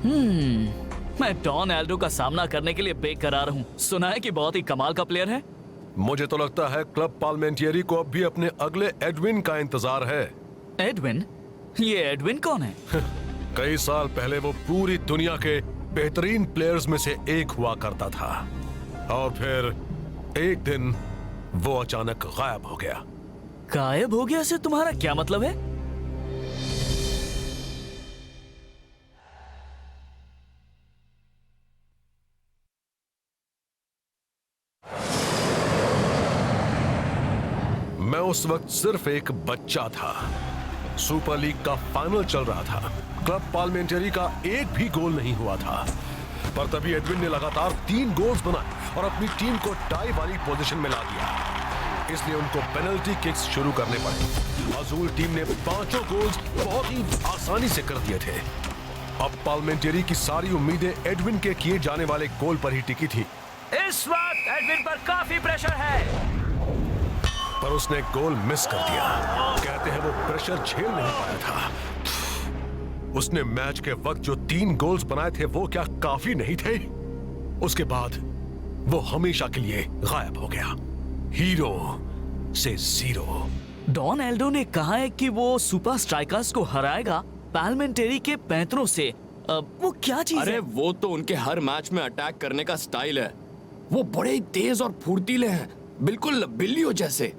मैं don Aldo का सामना करने के लिए बेकरार हूँ। सुना है कि बहुत ही कमाल का प्लेयर है। मुझे तो लगता है क्लब पार्लिमेंटियरी को अब भी अपने अगले एडविन का इंतजार है। एडविन? ये एडविन कौन है? कई साल पहले वो पूरी दुनिया के बेहतरीन प्लेयर्स में से एक हुआ करता था और फिर एक दिन वो अचानक गायब हो गया। गायब हो गया से तुम्हारा क्या मतलब है? मैं उस वक्त सिर्फ एक बच्चा था। सुपर लीग का फाइनल चल रहा था। क्लब पार्लिमेंटरी का एक भी गोल नहीं हुआ था, पर तभी एडविन ने लगातार 3 गोल्स बनाए और अपनी टीम को टाई वाली पोजीशन में ला दिया। इसलिए उनको पेनल्टी किक्स शुरू करने पड़े। अजूल टीम ने 5 गोल्स बहुत ही आसानी से कर दिए थे। अब पार्लिमेंटरी की सारी उम्मीदें एडविन के किए जाने वाले गोल पर ही टिकी थी। इस वक्त एडविन पर काफी प्रेशर है, पर उसने गोल मिस कर दिया। कहते हैं वो प्रेशर झेल नहीं पाया था। उसने मैच के वक्त जो 3 गोल्स बनाए थे वो क्या काफी नहीं थे? उसके बाद वो हमेशा के लिए गायब हो गया, हीरो से जीरो। डॉन एल्डो ने कहा है कि वो सुपर स्ट्राइकर्स को हराएगा पार्लिमेंटरी के पैंतरों से। वो क्या चीज है? अरे वो तो उनके हर मैच में अटैक करने का स्टाइल है। वो बड़े ही तेज और फुर्तीले हैं, बिल्कुल बिल्लियों जैसे।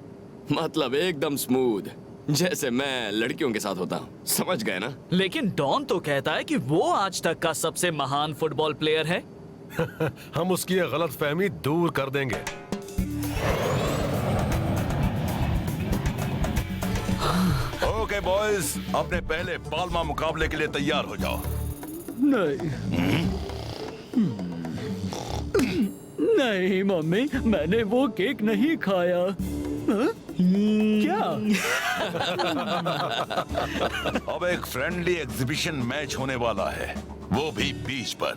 मतलब एकदम स्मूथ, जैसे मैं लड़कियों के साथ होता हूँ। समझ गए ना? लेकिन डॉन तो कहता है कि वो आज तक का सबसे महान फुटबॉल प्लेयर है। हम उसकी ये गलतफहमी दूर कर देंगे। ओके बॉयज, अपने पहले पाल्मा मुकाबले के लिए तैयार हो जाओ। नहीं मम्मी, मैंने वो केक नहीं खाया। क्या? अब एक फ्रेंडली एग्जीबिशन मैच होने वाला है, वो भी बीच पर।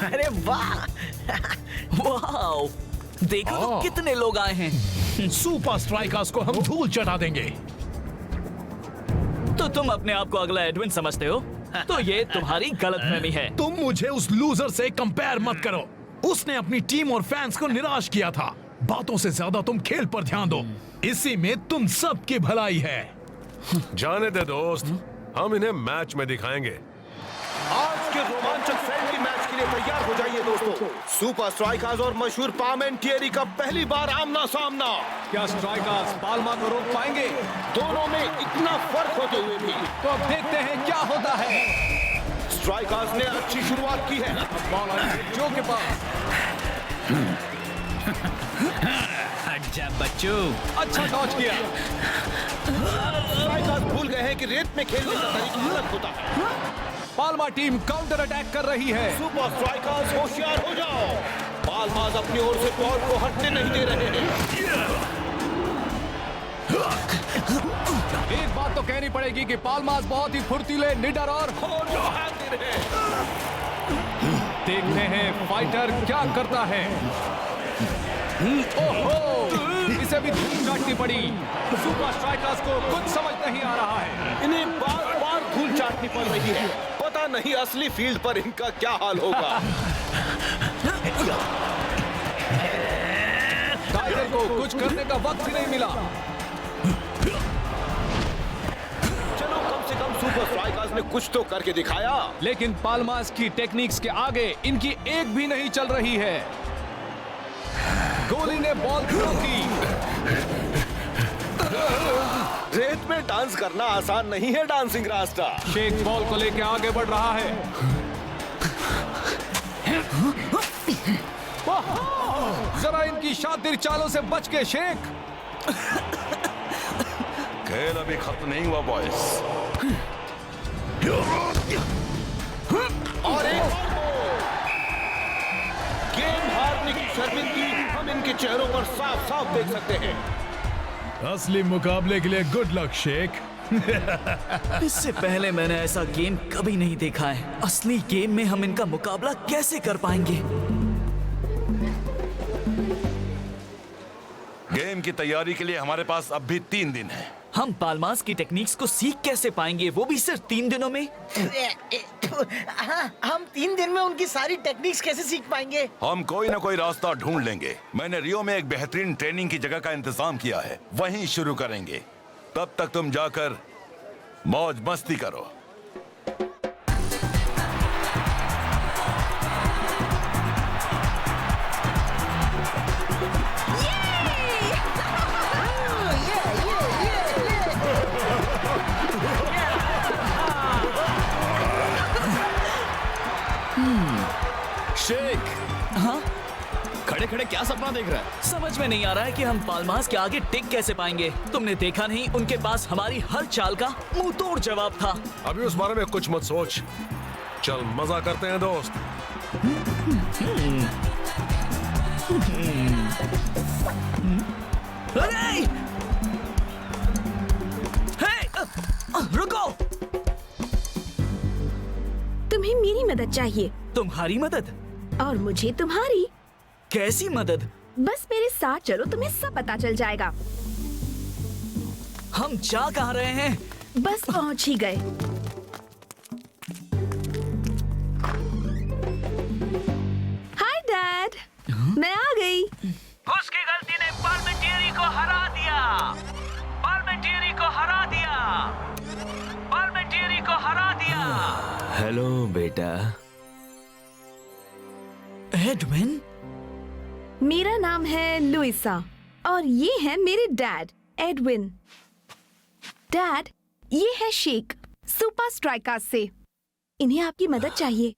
अरे वाह! वाह! देखो तो कितने लोग आए हैं। सुपर स्ट्राइकर्स को हम धूल चटा देंगे। तो तुम अपने आप को अगला एडविन समझते हो? तो ये तुम्हारी गलतफहमी है। तुम मुझे उस लूजर से कंपेयर मत करो। उसने अपनी टीम और फैंस को निराश किया था। बातों से ज्यादा तुम खेल पर ध्यान दो, इसी में तुम सबकी भलाई है। जाने दे दोस्त, हम इन्हें मैच में दिखाएंगे। आज के रोमांचक फ्रेंडली मैच के लिए तैयार हो जाइए दोस्तों। सुपर स्ट्राइकर्स और मशहूर पार्लिमेंटरी का पहली बार आमना सामना। क्या स्ट्राइकर्स पाल्मा को रोक पाएंगे? दोनों में इतना फर्क होते हुए भी तो अब देखते हैं क्या होता है। स्ट्राइकर्स ने अच्छी शुरुआत की है। बॉल आई जो के पास। हट जा बच्चों। अच्छा डॉच किया। स्ट्राइकर्स भूल गए हैं कि रेत में खेलने का तरीका अलग होता है। पाल्मा टीम काउंटर अटैक कर रही है। सुपर स्ट्राइकर्स होशियार हो जाओ। पाल्मास अपनी ओर से बॉल को हटने नहीं दे रहे हैं। एक बात तो कहनी पड़ेगी कि पाल्मास बहुत ही फुर्तीले, निडर और देखते हैं फाइटर क्या करता है। ओहो, इसे भी धूल चाटनी पड़ी। सुपर स्ट्राइकर्स को कुछ समझ नहीं आ रहा है। इन्हें बार बार धूल चाटनी पड़ रही है। पता नहीं असली फील्ड पर इनका क्या हाल होगा। टाइगर को कुछ करने का वक्त ही नहीं मिला। चलो कम से कम सुपर स्ट्राइकर्स ने कुछ तो करके दिखाया। लेकिन पाल्मास की टेक्निक्स के आगे इनकी एक भी नहीं चल रही है। गोली ने बॉल थ्रो की। रेत में डांस करना आसान नहीं है डांसिंग रास्ता। शेख बॉल को लेकर आगे बढ़ रहा है। जरा इनकी शातिर चालों से बच के शेख। खेल अभी खत्म नहीं हुआ बॉयज। और एक गेम हारने की शर्मिंदगी हम इनके चेहरों पर साफ साफ देख सकते हैं। असली मुकाबले के लिए गुड लक शेख। इससे पहले मैंने ऐसा गेम कभी नहीं देखा है। असली गेम में हम इनका मुकाबला कैसे कर पाएंगे? गेम की तैयारी के लिए हमारे पास अब भी 3 दिन है। हम पाल्मास की टेक्निक्स को सीख कैसे पाएंगे, वो भी सिर्फ 3 दिनों में? हाँ, हम 3 दिन में उनकी सारी टेक्निक्स कैसे सीख पाएंगे? हम कोई ना कोई रास्ता ढूंढ लेंगे। मैंने रियो में एक बेहतरीन ट्रेनिंग की जगह का इंतजाम किया है, वहीं शुरू करेंगे। तब तक तुम जाकर मौज मस्ती करो। शेख, हाँ, खड़े खड़े क्या सपना देख रहा है? समझ में नहीं आ रहा है कि हम पाल्मास के आगे टिक कैसे पाएंगे। तुमने देखा नहीं, उनके पास हमारी हर चाल का मुंह तोड़ जवाब था। अभी उस बारे में कुछ मत सोच, चल मजा करते हैं दोस्त। अरे! रुको! तुम्हें मेरी मदद चाहिए तुम्हारी मदद? और मुझे तुम्हारी। कैसी मदद? बस मेरे साथ चलो, तुम्हें सब पता चल जाएगा। हम जा कहाँ रहे हैं? बस पहुंच ही गए। हाय डैड, मैं आ गई। उसकी गलती ने पार्मेंटियरी को हरा दिया। पार्मेंटियरी को हरा दिया। पार्मेंटियरी को हरा दिया। हेलो बेटा। एडविन? मेरा नाम है लुइसा और ये है मेरे डैड एडविन। डैड, ये है शेख, सुपर स्ट्राइकर्स से। इन्हें आपकी मदद चाहिए।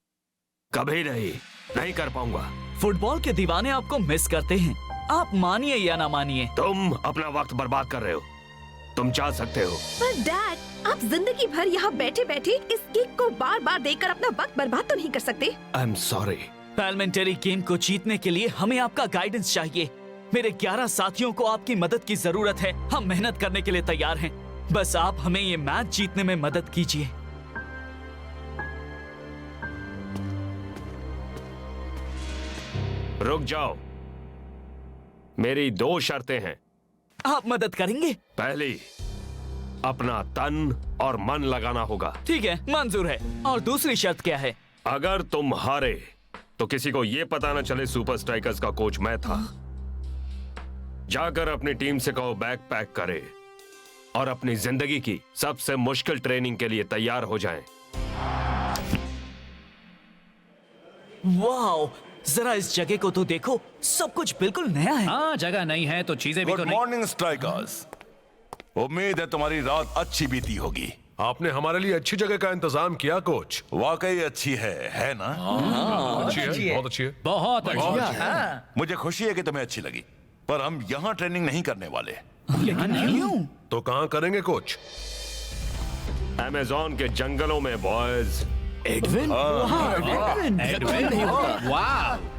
कभी नहीं कर पाऊंगा। फुटबॉल के दीवाने आपको मिस करते हैं, आप मानिए या ना मानिए। तुम अपना वक्त बर्बाद कर रहे हो। तुम जा सकते हो। पर डैड, आप जिंदगी भर यहाँ बैठे बैठे इस किक को बार बार देखकर अपना वक्त बर्बाद तो नहीं कर सकते। I am sorry. Parliamentary game को जीतने के लिए हमें आपका गाइडेंस चाहिए। मेरे 11 साथियों को आपकी मदद की जरूरत है। हम मेहनत करने के लिए तैयार हैं। बस आप हमें ये मैच जीतने में मदद कीजिए। रुक जाओ, मेरी 2 शर्तें हैं। आप मदद करेंगे? पहली, अपना तन और मन लगाना होगा। ठीक है, मंजूर है। और दूसरी शर्त क्या है? अगर तुम हारे तो किसी को ये पता न चले सुपर स्ट्राइकर्स का कोच मैं था। जाकर अपनी टीम से कहो बैग पैक करे और अपनी जिंदगी की सबसे मुश्किल ट्रेनिंग के लिए तैयार हो जाएं। वाओ, जरा इस जगह को तो देखो, सब कुछ बिल्कुल नया है। हाँ, जगह नहीं है तो चीजें भी तो गुड नहीं। Morning strikers. उम्मीद है तुम्हारी रात अच्छी बीती होगी। आपने हमारे लिए अच्छी जगह का इंतजाम किया कोच। वाकई अच्छी है ना? अच्छी है, बहुत अच्छी है। बहुत अच्छा। मुझे खुशी है कि तुम्हें अच्छी लगी, पर हम यहाँ ट्रेनिंग नहीं करने वाले। क्यों? तो कहाँ करेंगे कोच? अमेज़न के जंगलों में बॉयज। एडविन? एडविन नहीं होता। वाह।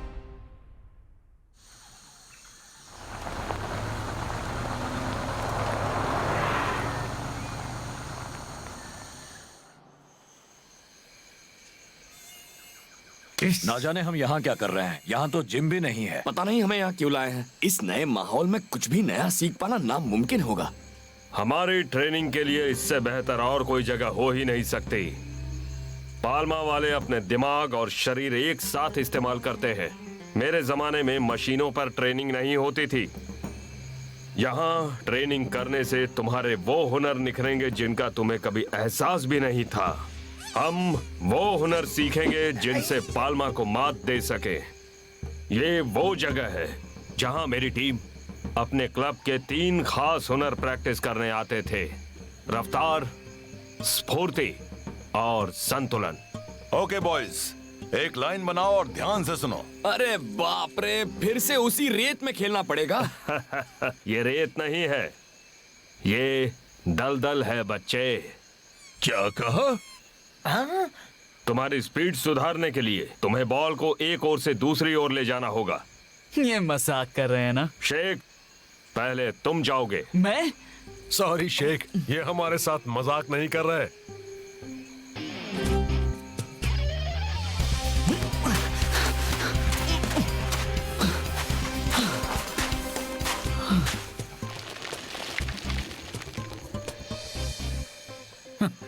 ना जाने हम यहाँ क्या कर रहे हैं। यहाँ तो जिम भी नहीं है। पता नहीं हमें यहाँ क्यों लाए हैं। इस नए माहौल में कुछ भी नया सीख पाना नामुमकिन होगा। हमारी ट्रेनिंग के लिए इससे बेहतर और कोई जगह हो ही नहीं सकती। पाल्मा वाले अपने दिमाग और शरीर एक साथ इस्तेमाल करते हैं। मेरे जमाने में मशीनों पर ट्रेनिंग नहीं होती थी। यहाँ ट्रेनिंग करने से तुम्हारे वो हुनर निखरेंगे जिनका तुम्हें कभी एहसास भी नहीं था। हम वो हुनर सीखेंगे जिनसे पाल्मा को मात दे सके। ये वो जगह है जहाँ मेरी टीम अपने क्लब के 3 खास हुनर प्रैक्टिस करने आते थे। रफ्तार, स्फूर्ति और संतुलन। ओके बॉयज, एक लाइन बनाओ और ध्यान से सुनो। अरे बाप रे, फिर से उसी रेत में खेलना पड़ेगा। ये रेत नहीं है, ये दलदल है बच्चे। क्या कहा? तुम्हारी स्पीड सुधारने के लिए तुम्हें बॉल को एक ओर से दूसरी ओर ले जाना होगा। ये मजाक कर रहे हैं ना? शेख, पहले तुम जाओगे। मैं? सॉरी शेख, ये हमारे साथ मजाक नहीं कर रहे।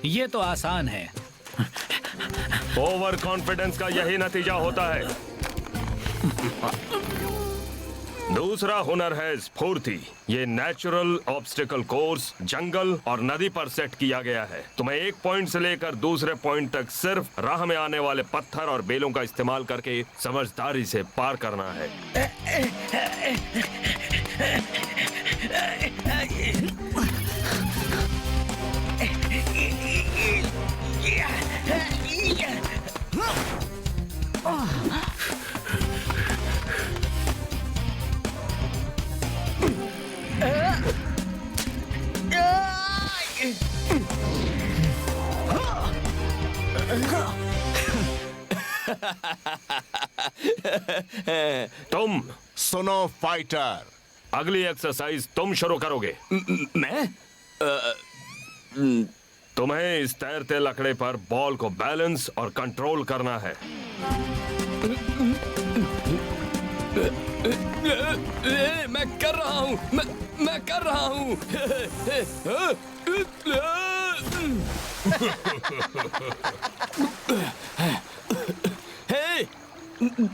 ये तो आसान है। ओवर कॉन्फिडेंस का यही नतीजा होता है। दूसरा हुनर है स्फूर्ति। ये नेचुरल ऑब्स्टिकल कोर्स जंगल और नदी पर सेट किया गया है। तुम्हें एक पॉइंट से लेकर दूसरे पॉइंट तक सिर्फ राह में आने वाले पत्थर और बेलों का इस्तेमाल करके समझदारी से पार करना है। तुम सुनो फाइटर, अगली एक्सरसाइज तुम शुरू करोगे। मैं तुम्हें इस तैरते लकड़े पर बॉल को बैलेंस और कंट्रोल करना है। मैं कर रहा हूँ, मैं कर रहा हूँ। हे,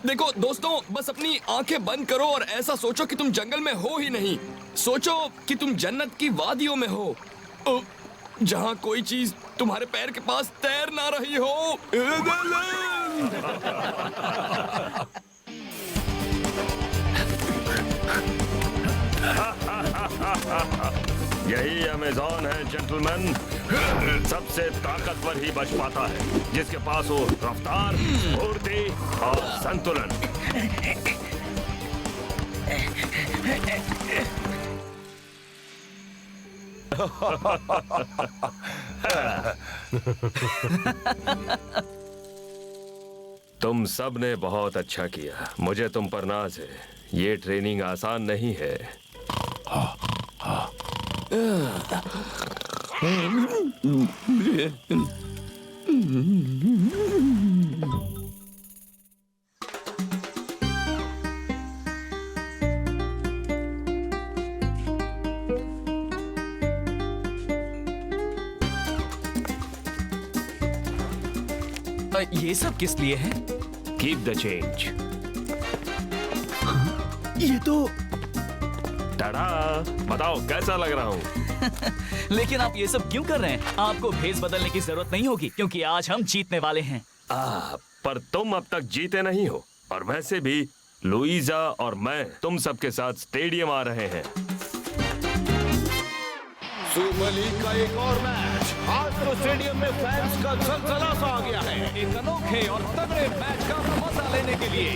देखो दोस्तों, बस अपनी आंखें बंद करो और ऐसा सोचो कि तुम जंगल में हो ही नहीं। सोचो कि तुम जन्नत की वादियों में हो, जहाँ कोई चीज तुम्हारे पैर के पास तैर ना रही हो। यही अमेज़न है जेंटलमैन। सबसे ताकतवर ही बच पाता है जिसके पास हो रफ्तार, फुर्ती और संतुलन। तुम सब ने बहुत अच्छा किया। मुझे तुम पर नाज है। ये ट्रेनिंग आसान नहीं है। ये सब किस लिए है? Keep the change. ये तो टाडा, बताओ कैसा लग रहा हूँ? लेकिन आप ये सब क्यों कर रहे हैं? आपको भेस बदलने की जरूरत नहीं होगी क्योंकि आज हम जीतने वाले हैं। पर तुम अब तक जीते नहीं हो। और वैसे भी लुइजा और मैं तुम सबके साथ स्टेडियम आ रहे हैं। सुपर लीग का एक और मैच। आज तो स्टेडियम में फैंस का जलजला सा आ गया है। एक अनोखे और तगड़े मैच का मजा लेने के लिए।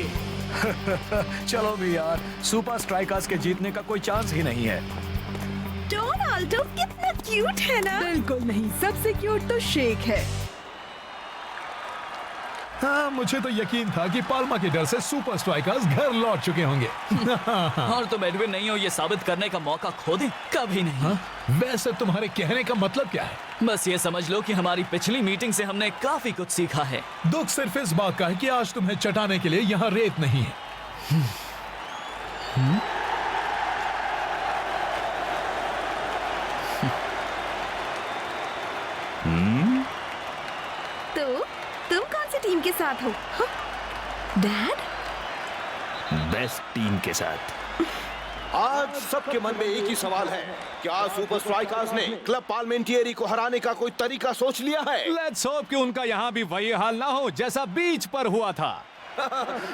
चलो भी यार, सुपर स्ट्राइकर्स के जीतने का कोई चांस ही नहीं है। डोनाल्डो कितना क्यूट है ना? बिल्कुल नहीं, सबसे क्यूट तो शेक है। हाँ, मुझे तो यकीन था कि पाल्मा के डर से सुपर स्ट्राइकर्स घर लौट चुके होंगे। और तुम एडविन नहीं हो ये साबित करने का मौका खो दे कभी नहीं। हाँ? वैसे तुम्हारे कहने का मतलब क्या है? बस ये समझ लो कि हमारी पिछली मीटिंग से हमने काफी कुछ सीखा है। दुख सिर्फ इस बात का है कि आज तुम्हें चटाने के लिए यहाँ रेत नहीं है। तो तुम कौन सी टीम के साथ हो? हाँ? डैड? बेस्ट टीम के साथ। आज सबके मन में एक ही सवाल है, क्या सुपर स्ट्राइकर्स ने क्लब पार्लिमेंटियरी को हराने का कोई तरीका सोच लिया है? लेट्स होप कि उनका यहाँ भी वही हाल ना हो जैसा बीच पर हुआ था।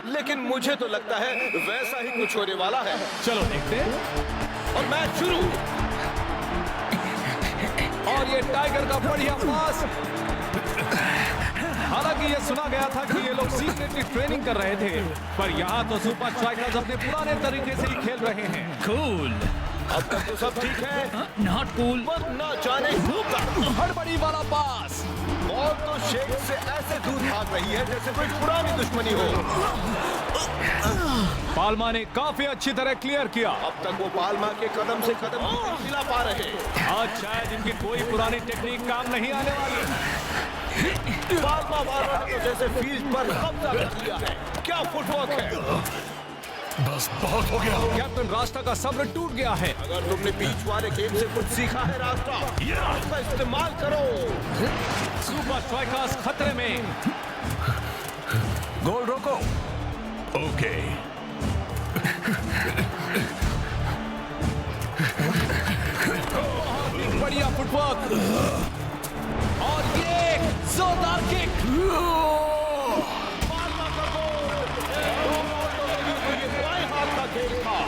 लेकिन मुझे तो लगता है वैसा ही कुछ होने वाला है। चलो देखते हैं। और मैच शुरू। और ये टाइगर का बढ़िया पास। हालांकि ये सुना गया था कि ये लोग सीक्रेटली ट्रेनिंग कर रहे थे, पर यहाँ तो सुपर स्ट्राइकर्स अपने पुराने तरीके से ही खेल रहे हैं। कूल। अब तक तो सब ठीक है। Not cool. पर ना जाने हड़बड़ी वाला पास। और तो शेख से ऐसे दूर भाग रही है जैसे कोई पुरानी दुश्मनी हो। पाल्मा ने काफी अच्छी तरह क्लियर किया। अब तक वो पाल्मा के कदम से कदम मिला पा रहे। आज शायद इनकी कोई पुरानी टेक्निक काम नहीं आने वाली। पाल्मा वालों ने तो जैसे फील्ड पर कब्जा कर लिया है। क्या फुटवर्क है। बस बहुत हो गया। कैप्टन रास्ता का सब्र टूट गया है। अगर तुमने बीच वाले गेम से कुछ सीखा है रास्ता, उसका इस्तेमाल करो। सुपर स्ट्राइकर्स खतरे में। गोल रोको। ओके। बढ़िया फुटवर्क और ये जोरदार किक। बाएं हाथ का खेल था।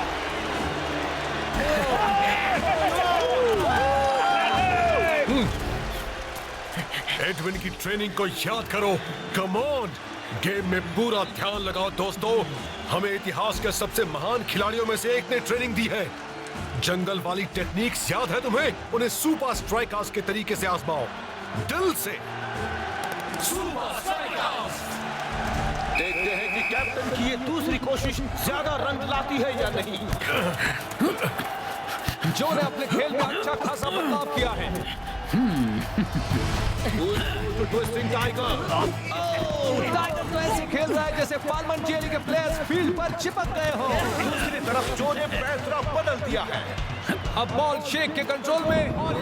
एडविन की ट्रेनिंग को याद करो। कम ऑन, गेम में पूरा ध्यान लगाओ दोस्तों। हमें इतिहास के सबसे महान खिलाड़ियों में से एक ने ट्रेनिंग दी है। जंगल वाली टेक्निक्स याद है तुम्हें? उन्हें सुपर स्ट्राइकर्स के तरीके से आजमाओ, दिल से। Super strikers. देखते हैं कि कैप्टन की ये दूसरी कोशिश ज्यादा रन लाती है या नहीं। जो ने अपने खेल में अच्छा खासा बदलाव किया है। Twisting tiger. टाइगर तो ऐसे खेल रहा है जैसे पार्लियामेंट्री के प्लेयर्स फील्ड पर चिपक गए हो। दूसरी तरफ जो ने तरफ बदल दिया है। अब बॉल शेक के कंट्रोल में और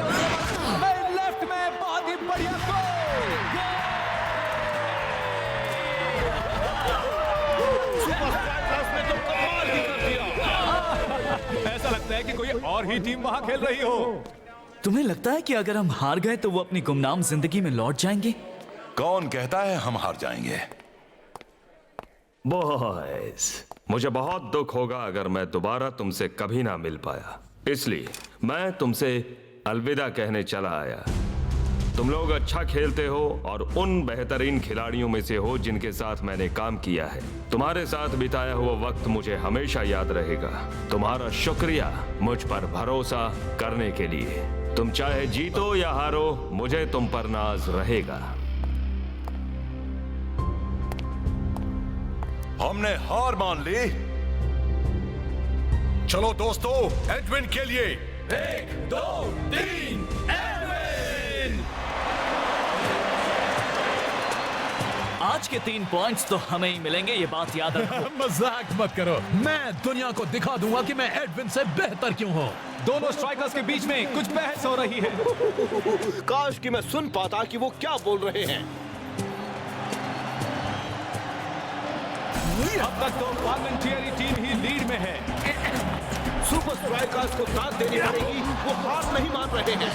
लेफ्ट में बहुत ही बढ़िया गोल। सुपर स्ट्राइकर्स ने तो कमाल ही कर दिया। ऐसा लगता है कि कोई और ही टीम वहां खेल रही हो। तुम्हें लगता है कि अगर हम हार गए तो वो अपनी गुमनाम जिंदगी में लौट जाएंगे? कौन कहता है हम हार जाएंगे? बॉयज, मुझे बहुत दुख होगा अगर मैं दोबारा तुमसे कभी ना मिल पाया, इसलिए मैं तुमसे अलविदा कहने चला आया। तुम लोग अच्छा खेलते हो और उन बेहतरीन खिलाड़ियों में से हो जिनके साथ मैंने काम किया है। तुम्हारे साथ बिताया हुआ वक्त मुझे हमेशा याद रहेगा। तुम्हारा शुक्रिया मुझ पर भरोसा करने के लिए। तुम चाहे जीतो या हारो, मुझे तुम पर नाज रहेगा। हमने हार मान ली। चलो दोस्तों, एडविन के लिए 1, 2, 3 एडविन। आज के 3 पॉइंट्स तो हमें ही मिलेंगे, ये बात याद रखो। मजाक मत करो। मैं दुनिया को दिखा दूंगा कि मैं एडविन से बेहतर क्यों हूँ। दोनों स्ट्राइकर्स के बीच में कुछ बहस हो रही है। काश कि मैं सुन पाता कि वो क्या बोल रहे हैं। अब तक तो पार्लियामेंट्री टीम ही लीड में है। सुपर स्ट्राइकर्स को दाद देनी पड़ेगी, वो हार नहीं मान रहे हैं।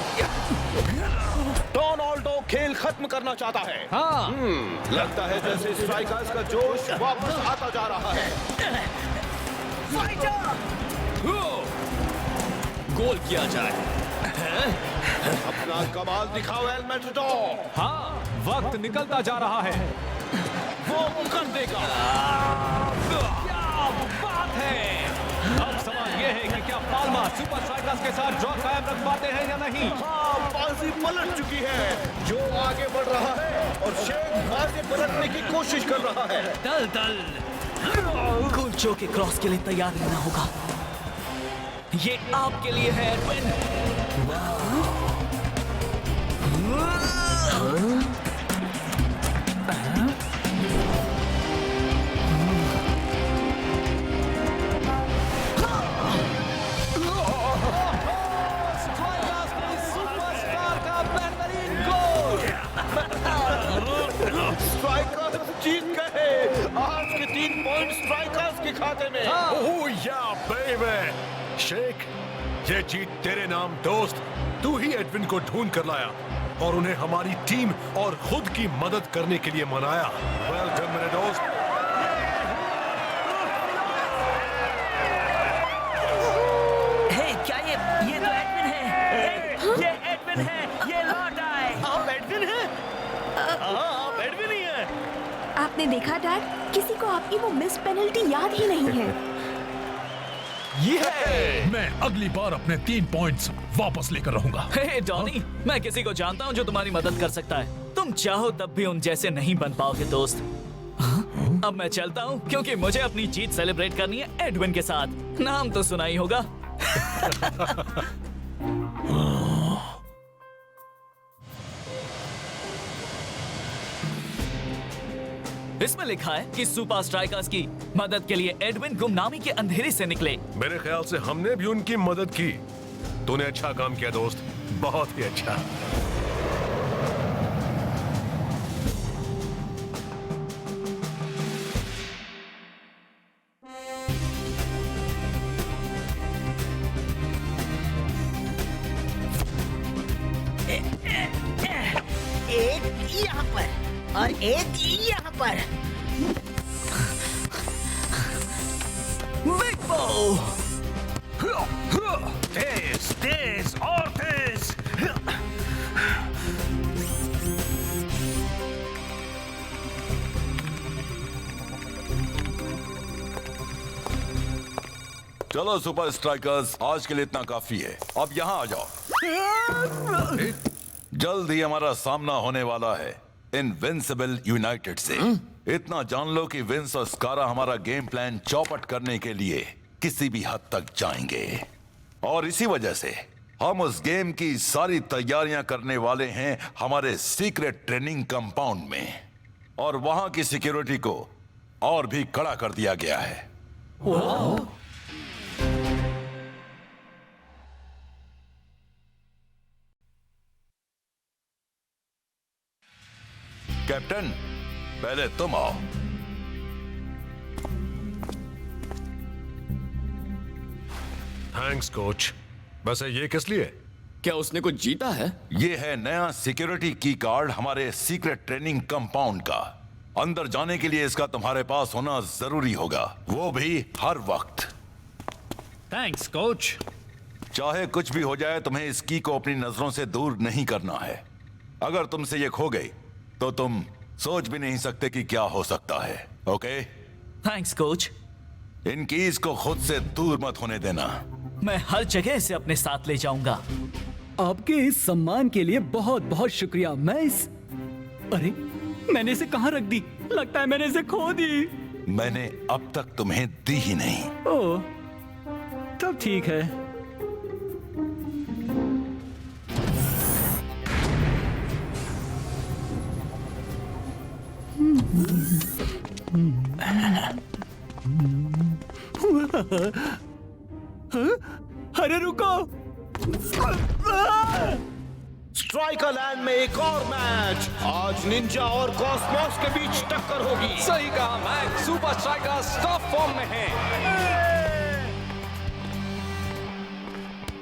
डोनाल्डो खेल खत्म करना चाहता है। हाँ। लगता है जैसे स्ट्राइकर्स का जोश वापस आता जा रहा है। गोल किया जाए। अपना कमाल दिखाओ एल मैटाडोर। हाँ, वक्त निकलता जा रहा है। वो कर देगा। क्या बात है। अब सवाल यह है कि क्या पाल्मा सुपर स्ट्राइकर्स के साथ ड्रॉ कायम रख पाते हैं या नहीं। हाँ, बाजी पलट चुकी है। जो आगे बढ़ रहा है और शेख आगे पलटने की कोशिश कर रहा है। कुलचो के क्रॉस के लिए तैयार रहना होगा। ये आपके लिए है एडविन। स्ट्राइकर्स जीत गए। आज के 3 पॉइंट स्ट्राइकर्स के खाते में। ओह या बेबी। शेख, ये जीत तेरे नाम दोस्त। तू ही एडविन को ढूंढ कर लाया और उन्हें हमारी टीम और खुद की मदद करने के लिए मनाया। वेल डन मेरे दोस्त। क्या ये तो एडविन है। ये एडविन है, ये लौट आए। आप एडविन हैं? आप एडविन ही हैं। आपने देखा डैड, किसी को आपकी वो मिस पेनल्टी याद ही नहीं है। मैं अगली बार अपने 3 पॉइंट्स वापस लेकर रहूंगा। हे डॉनी, मैं किसी को जानता हूँ जो तुम्हारी मदद कर सकता है। तुम चाहो तब भी उन जैसे नहीं बन पाओगे दोस्त। अब मैं चलता हूँ क्योंकि मुझे अपनी जीत सेलिब्रेट करनी है एडविन के साथ। नाम तो सुना ही होगा। इसमें लिखा है कि सुपर स्ट्राइकर्स की मदद के लिए एडविन गुमनामी के अंधेरे से निकले। मेरे ख्याल से हमने भी उनकी मदद की। तूने अच्छा काम किया दोस्त, बहुत ही अच्छा। एक यहाँ पर और एक यहाँ पर। बिग बो! तेज तेज और तेज। चलो सुपर स्ट्राइकर्स, आज के लिए इतना काफी है। अब यहाँ आ जाओ। जल्द ही हमारा सामना होने वाला है इनविंसिबल यूनाइटेड से। इतना जान लो कि विंस और स्कारा हमारा गेम प्लान चौपट करने के लिए किसी भी हद तक जाएंगे, और इसी वजह से हम उस गेम की सारी तैयारियां करने वाले हैं हमारे सीक्रेट ट्रेनिंग कंपाउंड में, और वहां की सिक्योरिटी को और भी कड़ा कर दिया गया है। कैप्टन, पहले तुम आओ। Thanks coach. वैसे ये किस लिए? क्या उसने कुछ जीता है? ये है नया सिक्योरिटी की कार्ड हमारे सीक्रेट ट्रेनिंग कंपाउंड का। अंदर जाने के लिए इसका तुम्हारे पास होना जरूरी होगा, वो भी हर वक्त। Thanks coach. चाहे कुछ भी हो जाए, तुम्हें इस की को अपनी नजरों से दूर नहीं करना है। अगर तुमसे ये खो गई तो तुम सोच भी नहीं सकते कि क्या हो सकता है। ओके? Thanks coach. इन कीज को खुद से दूर मत होने देना। मैं हर जगह इसे अपने साथ ले जाऊंगा। आपके इस सम्मान के लिए बहुत बहुत शुक्रिया। मैं इस अरे मैंने इसे कहाँ रख दी? लगता है मैंने इसे खो दी। मैंने अब तक तुम्हें दी ही नहीं। ओह, तब ठीक है। अरे रुको! स्ट्राइकर लैंड में एक और मैच। आज निंजा और कॉस्मोस के बीच टक्कर होगी। सही कहा match. Super strikers top form में हैं।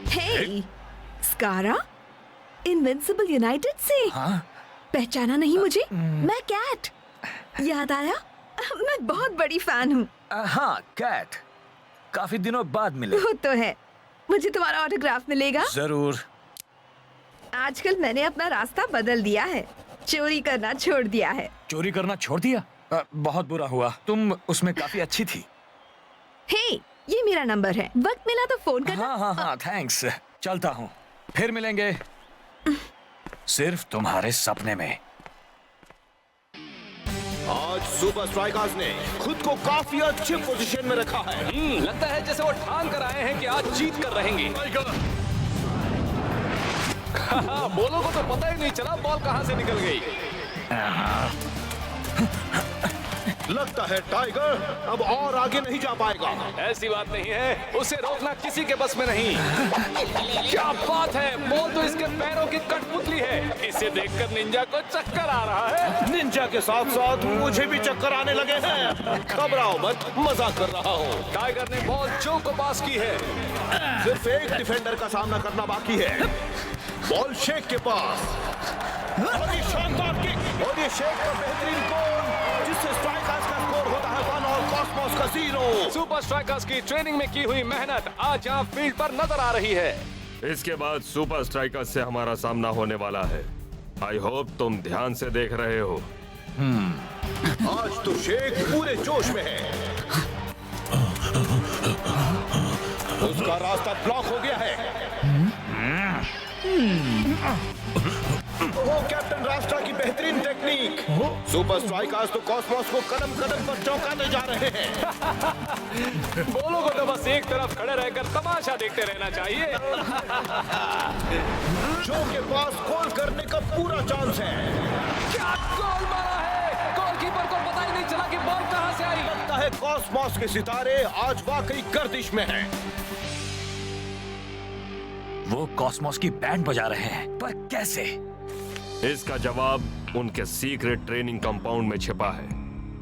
हे, स्कारा, इनविंसिबल यूनाइटेड से। पहचाना नहीं मुझे? मैं कैट। याद आया? मैं बहुत बड़ी फैन हूँ। हाँ कैट, काफी दिनों बाद मिले। वो तो है। मुझे तुम्हारा ऑटोग्राफ मिलेगा? जरूर। आजकल मैंने अपना रास्ता बदल दिया है। चोरी करना छोड़ दिया है। चोरी करना छोड़ दिया? बहुत बुरा हुआ। तुम उसमें काफी अच्छी थी। हे, ये मेरा नंबर है। वक्त मिला तो फोन करना। हाँ, थैंक्स। चलता हूँ, फिर मिलेंगे। सिर्फ तुम्हारे सपने में। आज सुपर स्ट्राइकर्स ने खुद को काफी अच्छे पोजीशन में रखा है। लगता है जैसे वो ठान कर आए हैं कि आज जीत कर रहेंगे। बोलो को तो पता ही नहीं चला बॉल कहां से निकल गई। लगता है टाइगर अब और आगे नहीं जा पाएगा। ऐसी बात नहीं है, उसे रोकना किसी के बस में नहीं। क्या बात है, बॉल तो इसके पैरों की कठपुतली है। इसे देखकर निंजा को चक्कर आ रहा है। निंजा के साथ साथ मुझे भी चक्कर आने लगे हैं। घबराओ मत, मजाक कर रहा हूँ। टाइगर ने बॉल जो को पास की है। सिर्फ एक डिफेंडर का सामना करना बाकी है। बॉल शेख के पास और ये शानदार किक और ये शेख का बेहतरीन गोल, जिससे स्ट्राइकर्स का स्कोर होता है 1 और कॉस्मोस का 0। सुपर स्ट्राइकर्स की ट्रेनिंग में की हुई मेहनत आज यहाँ फील्ड पर नजर आ रही है। इसके बाद सुपर स्ट्राइकर्स से हमारा सामना होने वाला है। आई होप तुम ध्यान से देख रहे हो। आज तो शेख पूरे जोश में है। उसका रास्ता ब्लॉक हो गया है। वो कैप्टन रास्ता की बेहतरीन टेक्निक। सुपर स्ट्राइकर्स तो कॉस्मोस को कदम कदम पर चौंकाने जा रहे हैं। बोलो को तो बस एक तरफ खड़े रहकर तमाशा देखते रहना चाहिए। जो के पास गोल करने का पूरा चांस है। क्या गोल मारा है! गोलकीपर को पता ही नहीं चला कॉस्मोस के सितारे आज वाकई गर्दिश में हैं। वो कॉस्मोस की बैंड बजा रहे हैं, पर कैसे? इसका जवाब उनके सीक्रेट ट्रेनिंग कंपाउंड में छिपा है।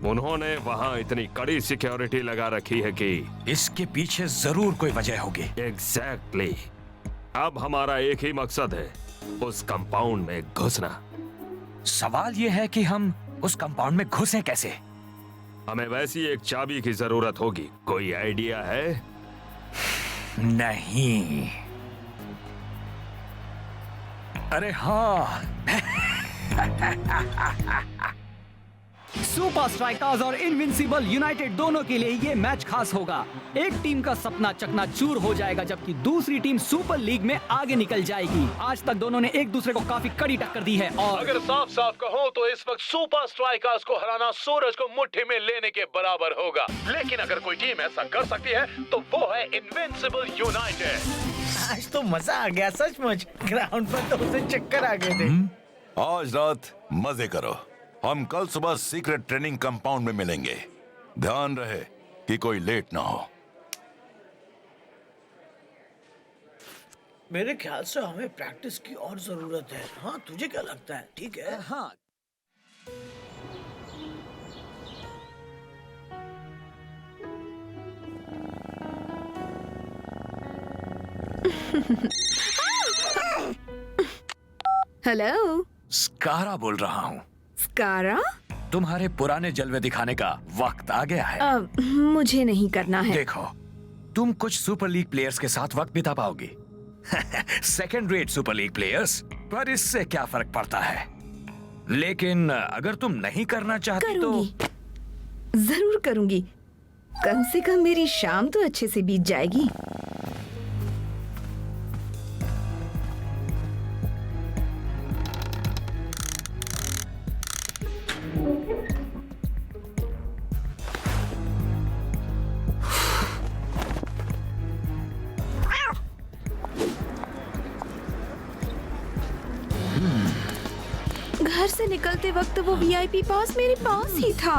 उन्होंने वहाँ इतनी कड़ी सिक्योरिटी लगा रखी है कि इसके पीछे जरूर कोई वजह होगी। एग्जैक्टली। अब हमारा एक ही मकसद है, उस कंपाउंड में घुसना। सवाल ये है कि हम उस कंपाउंड में घुसें कैसे? हमें वैसी एक चाबी की जरूरत होगी। कोई आइडिया है? नहीं। अरे हाँ। सुपर स्ट्राइकर्स और इनविंसिबल यूनाइटेड दोनों के लिए ये मैच खास होगा। एक टीम का सपना चकनाचूर हो जाएगा, जबकि दूसरी टीम सुपर लीग में आगे निकल जाएगी। आज तक दोनों ने एक दूसरे को काफी कड़ी टक्कर दी है और अगर साफ साफ कहूँ तो इस वक्त सुपर स्ट्राइकर्स को हराना सूरज को मुट्ठी में लेने के बराबर होगा। लेकिन अगर कोई टीम ऐसा कर सकती है तो वो है इनविंसिबल यूनाइटेड। आज तो मजा आ गया सचमुच। ग्राउंड पर तो उसे चक्कर आ गए थे। आज रात मजे करो। हम कल सुबह सीक्रेट ट्रेनिंग कंपाउंड में मिलेंगे। ध्यान रहे कि कोई लेट ना हो। मेरे ख्याल से हमें प्रैक्टिस की और जरूरत है। हाँ, तुझे क्या लगता है? ठीक है। हाँ। हेलो, स्कारा बोल रहा हूँ। स्कारा? तुम्हारे पुराने जलवे दिखाने का वक्त आ गया है। मुझे नहीं करना है। देखो, तुम कुछ सुपर लीग प्लेयर्स के साथ वक्त बिता पाओगी। Second rate super league players, पर इससे क्या फर्क पड़ता है? लेकिन अगर तुम नहीं करना चाहती तो जरूर करूंगी। कम से कम मेरी शाम तो अच्छे से बीत जाएगी। घर से निकलते वक्त वो वीआईपी पास मेरे पास ही था।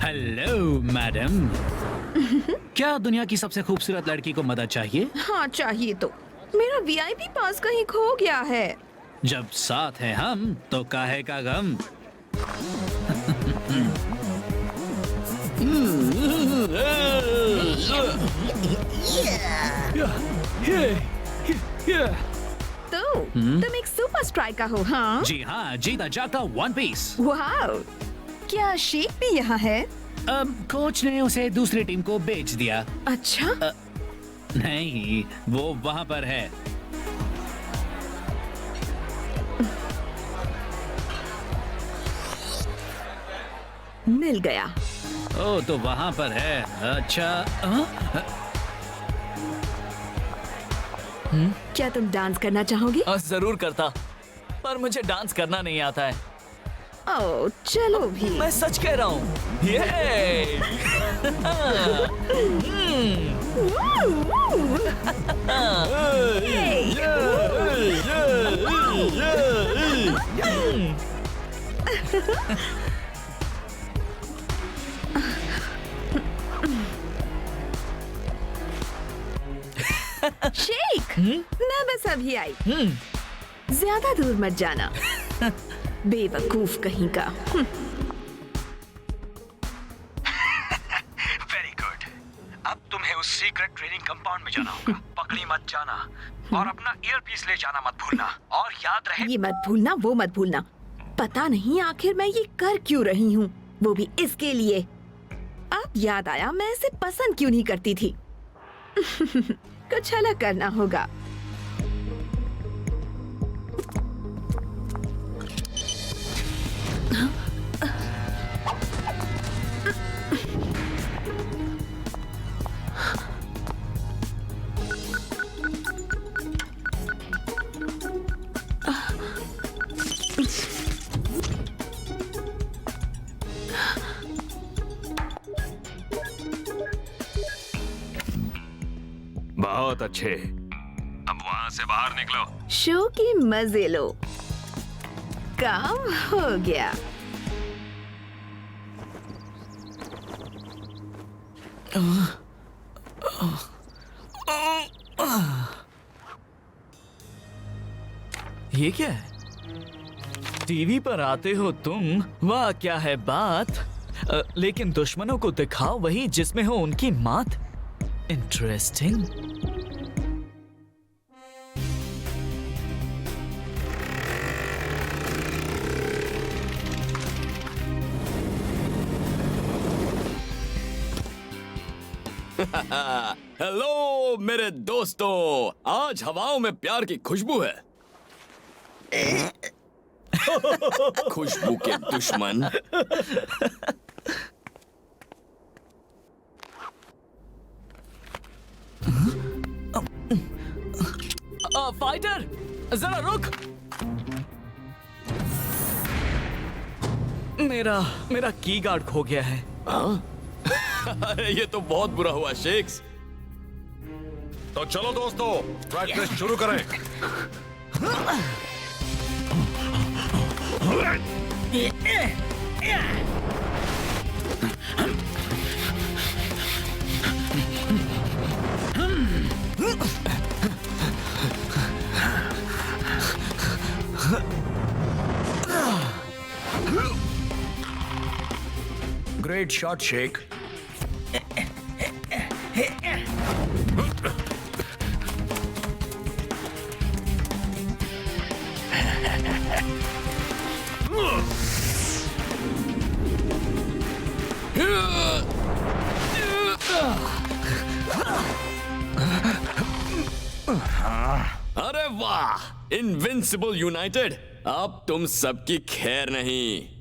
Hello madam. क्या दुनिया की सबसे खूबसूरत लड़की को मदद चाहिए? हाँ चाहिए। तो मेरा वीआईपी पास कहीं खो गया है। जब साथ हैं हम तो काहे का गम। तो तुम एक सुपर स्ट्राइकर हो? हाँ जी हाँ, जीता जागता वन पीस। वाओ, क्या शेक भी यहाँ है? कोच ने उसे दूसरी टीम को बेच दिया। अच्छा? नहीं, वो वहाँ पर है। मिल गया। ओ, तो वहाँ पर है। अच्छा। क्या तुम डांस करना चाहोगे? जरूर करता, पर मुझे डांस करना नहीं आता है। ओह, चलो भी। मैं सच कह रहा हूँ। शेक, मैं बस अभी आई। ज्यादा दूर मत जाना, बेवकूफ कहीं का। Very good. अब तुम्हें उस सीक्रेट ट्रेनिंग कंपाउंड में जाना होगा। पकड़ी मत जाना और अपना ईयरपीस ले जाना मत भूलना। और याद रहे, ये मत भूलना, वो मत भूलना। पता नहीं आखिर मैं ये कर क्यों रही हूँ, वो भी इसके लिए। अब याद आया मैं इसे पसंद क्यों नहीं करती थी। कुछ अलग करना होगा। बहुत अच्छे। अब वहाँ से बाहर निकलो। शो के मजे लो। काम हो गया। ये क्या है? टीवी पर आते हो तुम, वाह क्या है बात, लेकिन दुश्मनों को दिखाओ वही जिसमें हो उनकी मात। इंटरेस्टिंग। हेलो मेरे दोस्तों, आज हवाओं में प्यार की खुशबू है। खुशबू के दुश्मन। फाइटर जरा रुक। मेरा की गार्ड खो गया है। अरे ये तो बहुत बुरा हुआ शेक्स। तो चलो दोस्तों, प्रैक्टिस शुरू करें। Great shot shake. अरे वाह, इनविंसिबल यूनाइटेड, अब तुम सबकी खैर नहीं।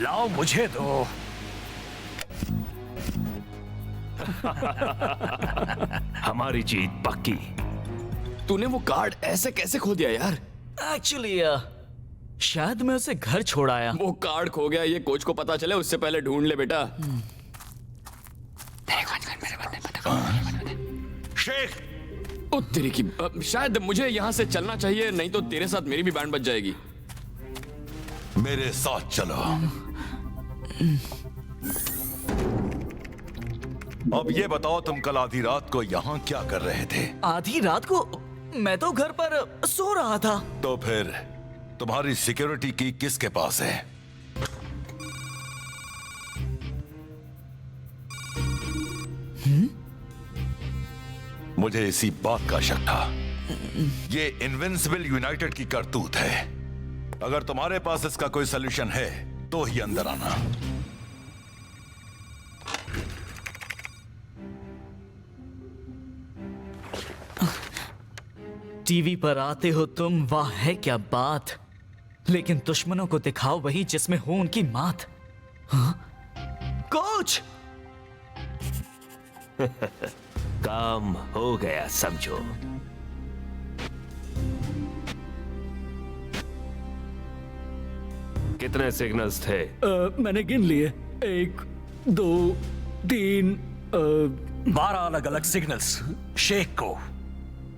लाओ मुझे दो। हमारी जीत पक्की। तूने वो कार्ड ऐसे कैसे खो दिया यार? एक्चुअली शायद मैं उसे घर छोड़ आया। वो कार्ड खो गया, ये कोच को पता चले उससे पहले ढूंढ ले बेटा। शेख, ओ तेरी की, शायद मुझे यहाँ से चलना चाहिए, नहीं तो तेरे साथ मेरी भी बैंड बज जाएगी। मेरे साथ चलो। अब ये बताओ, तुम कल आधी रात को यहाँ क्या कर रहे थे? आधी रात को? मैं तो घर पर सो रहा था। तो फिर तुम्हारी सिक्योरिटी की किसके पास है? मुझे इसी बात का शक था। ये इनविंसिबल यूनाइटेड की करतूत है। अगर तुम्हारे पास इसका कोई सलूशन है तो ही अंदर आना। टीवी पर आते हो तुम, वाह है क्या बात, लेकिन दुश्मनों को दिखाओ वही जिसमें हो उनकी मात। हाँ? कोच! काम हो गया समझो। कितने सिग्नल्स थे? मैंने गिन लिए। 1, 2, 3, 12 अलग अलग सिग्नल्स शेख को।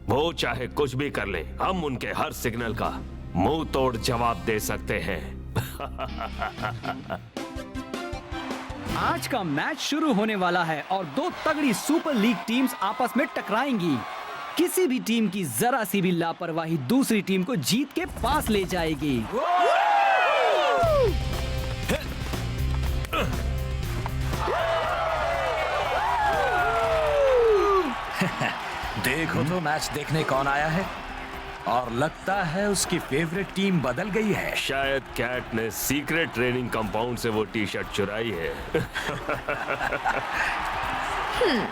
वो चाहे कुछ भी कर ले, हम उनके हर सिग्नल का मुंह तोड़ जवाब दे सकते हैं। आज का मैच शुरू होने वाला है और 2 तगड़ी सुपर लीग टीम्स आपस में टकराएंगी। किसी भी टीम की जरा सी भी लापरवाही दूसरी टीम को जीत के पास ले जाएगी। देखो तो मैच देखने कौन आया है, और लगता है उसकी फेवरेट टीम बदल गई है। शायद कैट ने सीक्रेट ट्रेनिंग कंपाउंड से वो टी-शर्ट चुराई है।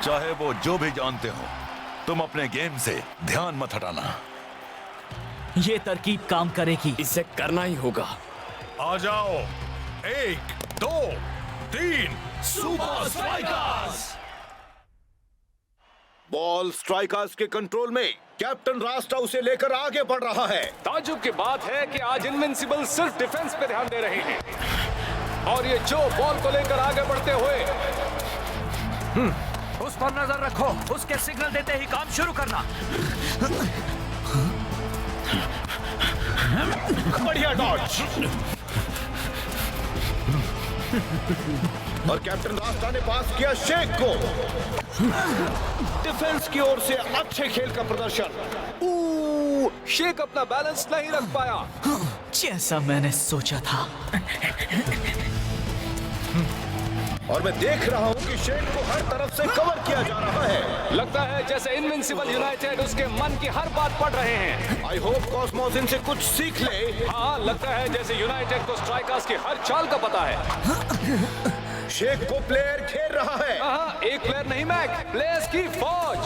चाहे वो जो भी जानते हो, तुम अपने गेम से ध्यान मत हटाना। ये तरकीब काम करेगी। इसे करना ही होगा। आ जाओ। 1, 2, 3, सुपर स्ट्राइकर्स। बॉल स्ट्राइकर्स के कंट्रोल में। कैप्टन रास्ता उसे लेकर आगे बढ़ रहा है। ताजुब की बात है कि आज इनविंसिबल सिर्फ डिफेंस पे ध्यान दे रहे हैं, और ये जो बॉल को लेकर आगे बढ़ते हुए। उस पर नजर रखो, उसके सिग्नल देते ही काम शुरू करना। बढ़िया डॉज। और कैप्टन रास्ता ने पास किया शेख को। डिफेंस की ओर से अच्छे खेल का प्रदर्शन। शेख अपना बैलेंस नहीं रख पाया। जैसा मैंने सोचा था। और मैं देख रहा हूं कि शेख को हर तरफ से कवर किया जा रहा है। लगता है जैसे इनविंसिबल यूनाइटेड उसके मन की हर बात पढ़ रहे हैं। आई होप कॉस्मोस इनसे कुछ सीख ले। हाँ, लगता है जैसे यूनाइटेड को स्ट्राइकर्स की हर चाल का पता है। शेख को प्लेयर घेर रहा है। हाँ, एक प्लेयर नहीं मैक, प्लेयर्स की फौज।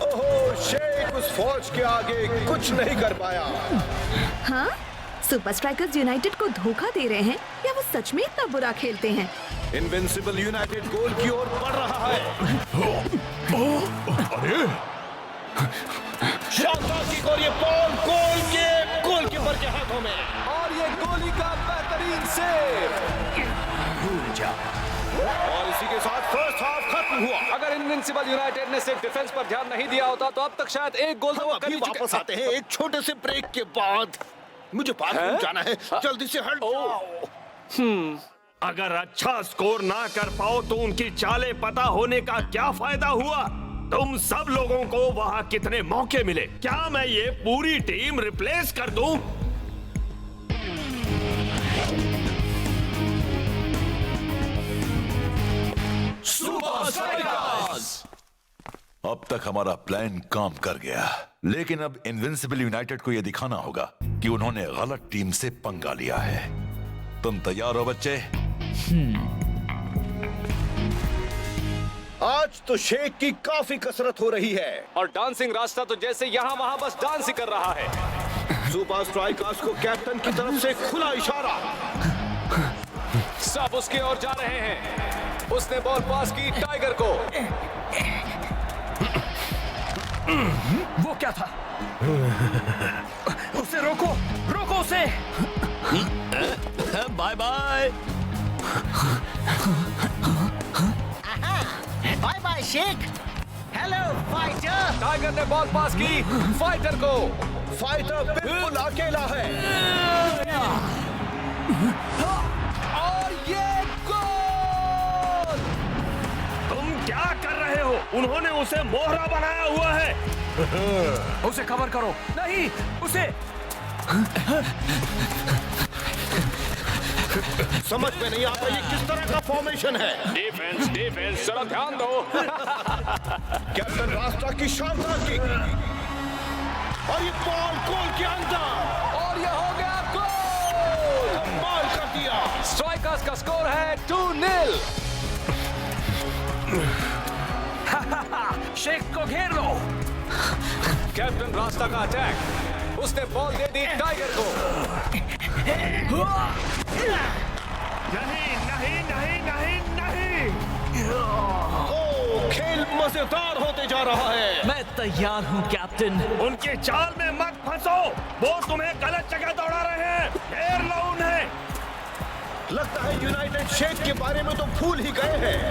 ओहो, शेख उस फौज के आगे कुछ नहीं कर पाया। हाँ? सुपर स्ट्राइकर्स यूनाइटेड को धोखा दे रहे हैं या वो सच में इतना बुरा खेलते हैं? इनविंसिबल यूनाइटेड गोल की ओर बढ़ रहा है। अरे शानदार किक और ये बॉल गोलकीपर के हाथों में। और ये गोली का बेहतरीन सेव। और इसी के साथ फर्स्ट हाफ खत्म हुआ। अगर इनविंसिबल यूनाइटेड ने सिर्फ डिफेंस पर ध्यान नहीं दिया होता तो अब तक शायद एक गोल तो वो कर ही चुके। वापस आते हैं एक छोटे से ब्रेक के बाद। मुझे बाथरूम जाना है, जल्दी से हट जाओ। अगर अच्छा स्कोर ना कर पाओ तो उनकी चालें पता होने का क्या फायदा हुआ? तुम सब लोगों को वहां कितने मौके मिले? क्या मैं ये पूरी टीम रिप्लेस कर दूं? Super strikers! अब तक हमारा प्लान काम कर गया, लेकिन अब इनविंसिबल यूनाइटेड को यह दिखाना होगा कि उन्होंने गलत टीम से पंगा लिया है। तुम तैयार हो बच्चे? आज तो शेख की काफी कसरत हो रही है। और डांसिंग रास्ता तो जैसे यहाँ वहाँ बस डांस ही कर रहा है। सुपर स्ट्राइकर्स को कैप्टन की तरफ से खुला इशारा। सब उसकी ओर जा रहे हैं। उसने बॉल पास की टाइगर को। वो क्या था? उसे रोको, रोको उसे। Bye bye. Bye bye Sheikh. Hello fighter. Tiger ने बॉल पास की फाइटर को। फाइटर बिल्कुल अकेला है। और ये गोल! तुम क्या कर रहे हो? उन्होंने उसे मोहरा बनाया हुआ है। उसे कवर करो। नहीं, उसे। समझ में नहीं आता ये किस तरह का फॉर्मेशन है। डिफेंस, डिफेंस, जरा ध्यान दो। कैप्टन रास्ता की शानदार किक। और ये बॉल गोल के अंदर। और ये हो गया गोल! कमाल कर दिया। स्ट्राइकर्स का स्कोर है 2-0। शेख को घेर लो। कैप्टन रास्ता का अटैक। उसने बॉल दे दी टाइगर को। नहीं नहीं नहीं नहीं नहीं। ओ, खेल मजेदार होते जा रहा है। मैं तैयार हूँ कैप्टन। उनके चाल में मत फंसो। वो तुम्हें गलत जगह दौड़ा रहे हैं। घेर लो उन्हें। लगता है यूनाइटेड शेख के बारे में तो भूल ही गए हैं।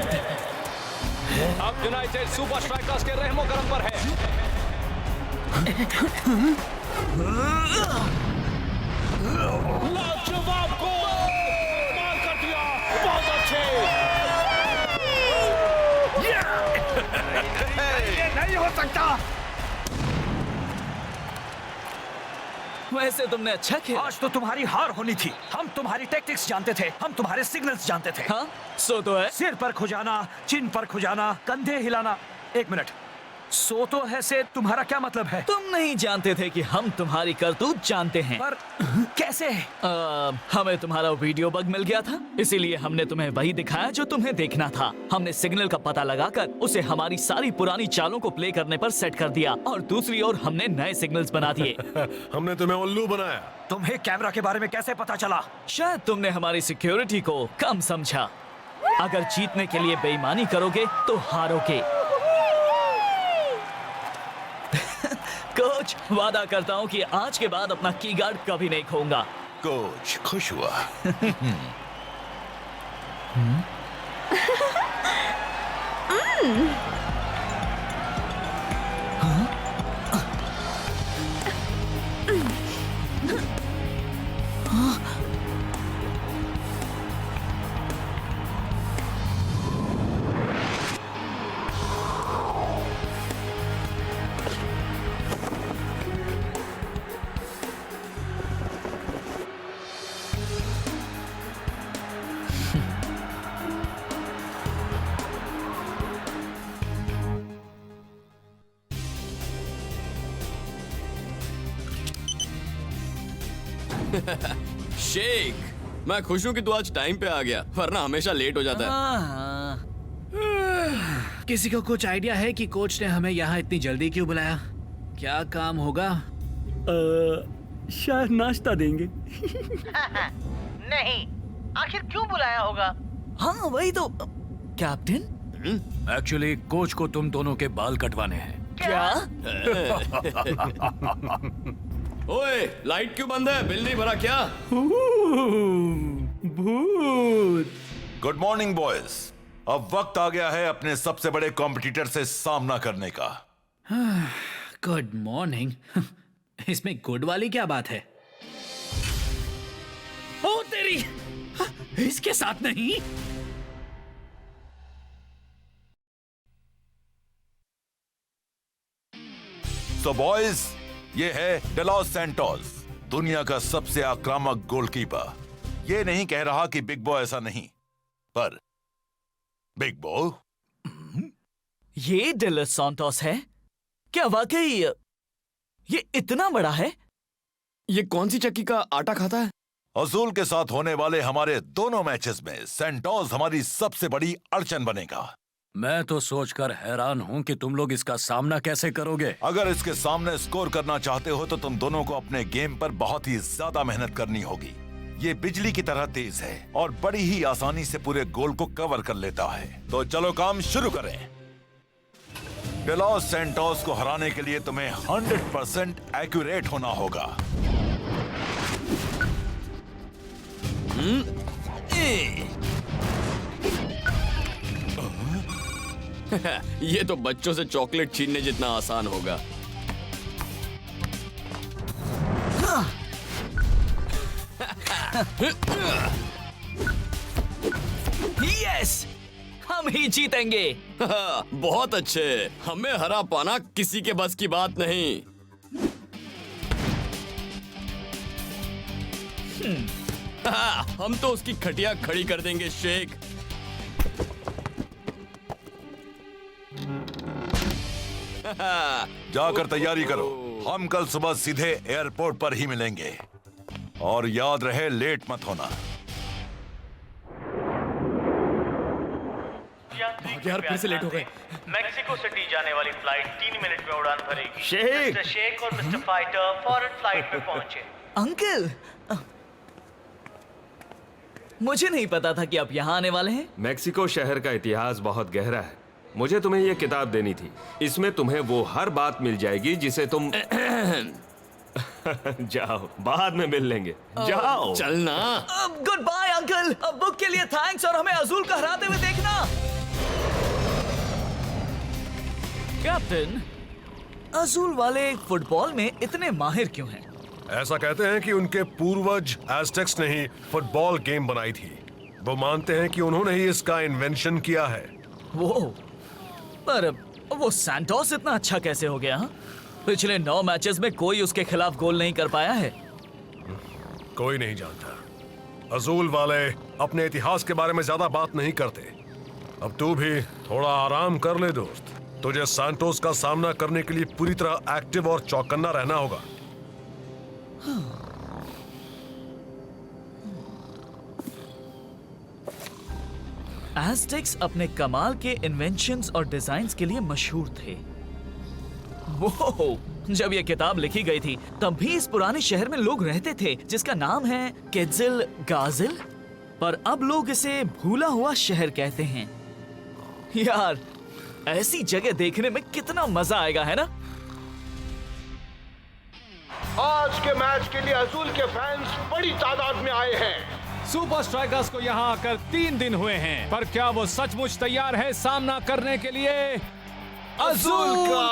अब यूनाइटेड सुपर स्ट्राइकर्स के रहमो करम पर है। लाजवाब गोल! कमाल कर दिया। बहुत अच्छे। ये नहीं हो सकता। वैसे तुमने अच्छा खेला। आज तो तुम्हारी हार होनी थी। हम तुम्हारी टैक्टिक्स जानते थे, हम तुम्हारे सिग्नल्स जानते थे। हाँ, सो तो है। सिर पर खुजाना, चिन पर खुजाना, कंधे हिलाना। एक मिनट, सो तो है से तुम्हारा क्या मतलब है? तुम नहीं जानते थे कि हम तुम्हारी करतूत जानते हैं। पर कैसे? हमें तुम्हारा वीडियो बग मिल गया था, इसीलिए हमने तुम्हें वही दिखाया जो तुम्हें देखना था। हमने सिग्नल का पता लगाकर उसे हमारी सारी पुरानी चालों को प्ले करने पर सेट कर दिया और दूसरी ओर हमने नए सिग्नल्स बना दिए। हमने तुम्हें उल्लू बनाया। तुम्हें कैमरा के बारे में कैसे पता चला? शायद तुमने हमारी सिक्योरिटी को कम समझा। अगर जीतने के लिए बेईमानी करोगे तो हारोगे। कोच, वादा करता हूँ कि आज के बाद अपना की गार्ड कभी नहीं खोऊंगा। कोच खुश हुआ। शेख, मैं खुश हूँ कि तू आज टाइम पे आ गया, वरना हमेशा लेट हो जाता है। किसी को कुछ आइडिया है कि कोच ने हमें यहाँ इतनी जल्दी क्यों बुलाया? क्या काम होगा? शायद नाश्ता देंगे। नहीं, आखिर क्यों बुलाया होगा? हाँ वही तो। कैप्टन, एक्चुअली कोच को तुम दोनों के बाल कटवाने हैं। क्या? ओए, लाइट क्यों बंद है? बिल नहीं भरा क्या? भूत। Good morning boys. अब वक्त आ गया है अपने सबसे बड़े कॉम्पिटिटर से सामना करने का। Good morning. इसमें गुड वाली क्या बात है? ओ तेरी, इसके साथ नहीं। तो बॉयज, ये है डेलॉस सैंटोस, दुनिया का सबसे आक्रामक गोलकीपर। ये नहीं कह रहा कि बिग बॉय ऐसा नहीं, पर बिग बॉय। ये डेलॉस सैंटोस है? क्या वाकई ये इतना बड़ा है? ये कौन सी चक्की का आटा खाता है? अजूल के साथ होने वाले हमारे दोनों मैचेस में सैंटोस हमारी सबसे बड़ी अड़चन बनेगा। मैं तो सोचकर हैरान हूं कि तुम लोग इसका सामना कैसे करोगे। अगर इसके सामने स्कोर करना चाहते हो तो तुम दोनों को अपने गेम पर बहुत ही ज्यादा मेहनत करनी होगी। ये बिजली की तरह तेज है और बड़ी ही आसानी से पूरे गोल को कवर कर लेता है। तो चलो काम शुरू करें। डेलॉस सैंटोस को हराने के लिए तुम्हें 100% एक्यूरेट होना होगा। ये तो बच्चों से चॉकलेट छीनने जितना आसान होगा। यस, हम ही जीतेंगे। बहुत अच्छे। हमें हरा पाना किसी के बस की बात नहीं। हम तो उसकी खटिया खड़ी कर देंगे शेख। जाकर तैयारी करो, हम कल सुबह सीधे एयरपोर्ट पर ही मिलेंगे। और याद रहे, लेट मत होना। यार फिर से लेट हो गए। मेक्सिको सिटी जाने वाली फ्लाइट 3 मिनट में उड़ान भरेगी। शेख! मिस्टर शेख और मिस्टर फाइटर फॉरेन फ्लाइट में पहुंचे। अंकल, मुझे नहीं पता था कि आप यहाँ आने वाले हैं। मेक्सिको शहर का इतिहास बहुत गहरा है। मुझे तुम्हें ये किताब देनी थी। इसमें तुम्हें वो हर बात मिल जाएगी जिसे तुम जाओ, बाद में मिल लेंगे। जाओ, चलना। Good bye uncle. अब बुक के लिए थैंक्स और हमें अजूल को हराते हुए देखना। कैप्टन, अजूल वाले फुटबॉल में इतने माहिर क्यों हैं? ऐसा कहते हैं कि उनके पूर्वज एज़टेक्स ने ही फुटबॉल गेम बनाई थी। वो मानते हैं कि उन्होंने ही इसका इन्वेंशन किया है। पर वो सैंटोस इतना अच्छा कैसे हो गया? पिछले 9 मैचेस में कोई उसके खिलाफ गोल नहीं कर पाया है। कोई नहीं जानता। अजूल वाले अपने इतिहास के बारे में ज्यादा बात नहीं करते। अब तू भी थोड़ा आराम कर ले दोस्त। तुझे सैंटोस का सामना करने के लिए पूरी तरह एक्टिव और चौकन्ना रहना होगा। एज़टेक्स अपने कमाल के इन्वेंशंस और डिजाइन्स के लिए मशहूर थे। वो जब ये किताब लिखी गई थी तब भी इस पुराने शहर में लोग रहते थे जिसका नाम है केजिल गाजिल, पर अब लोग इसे भूला हुआ शहर कहते हैं। यार, ऐसी जगह देखने में कितना मजा आएगा, है ना? आज के मैच के लिए अजूल के फैंस बड़ी तादाद में आए हैं। सुपर स्ट्राइकर्स को यहाँ आकर 3 दिन हुए हैं, पर क्या वो सचमुच तैयार है सामना करने के लिए अजूल का?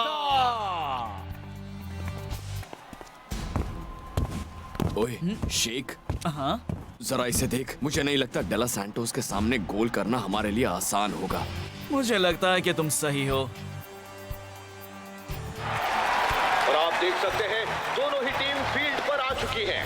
ओए शेख, जरा इसे देख। मुझे नहीं लगता डेला सैंटोस के सामने गोल करना हमारे लिए आसान होगा। मुझे लगता है कि तुम सही हो। और आप देख सकते हैं दोनों ही टीम फील्ड पर आ चुकी है।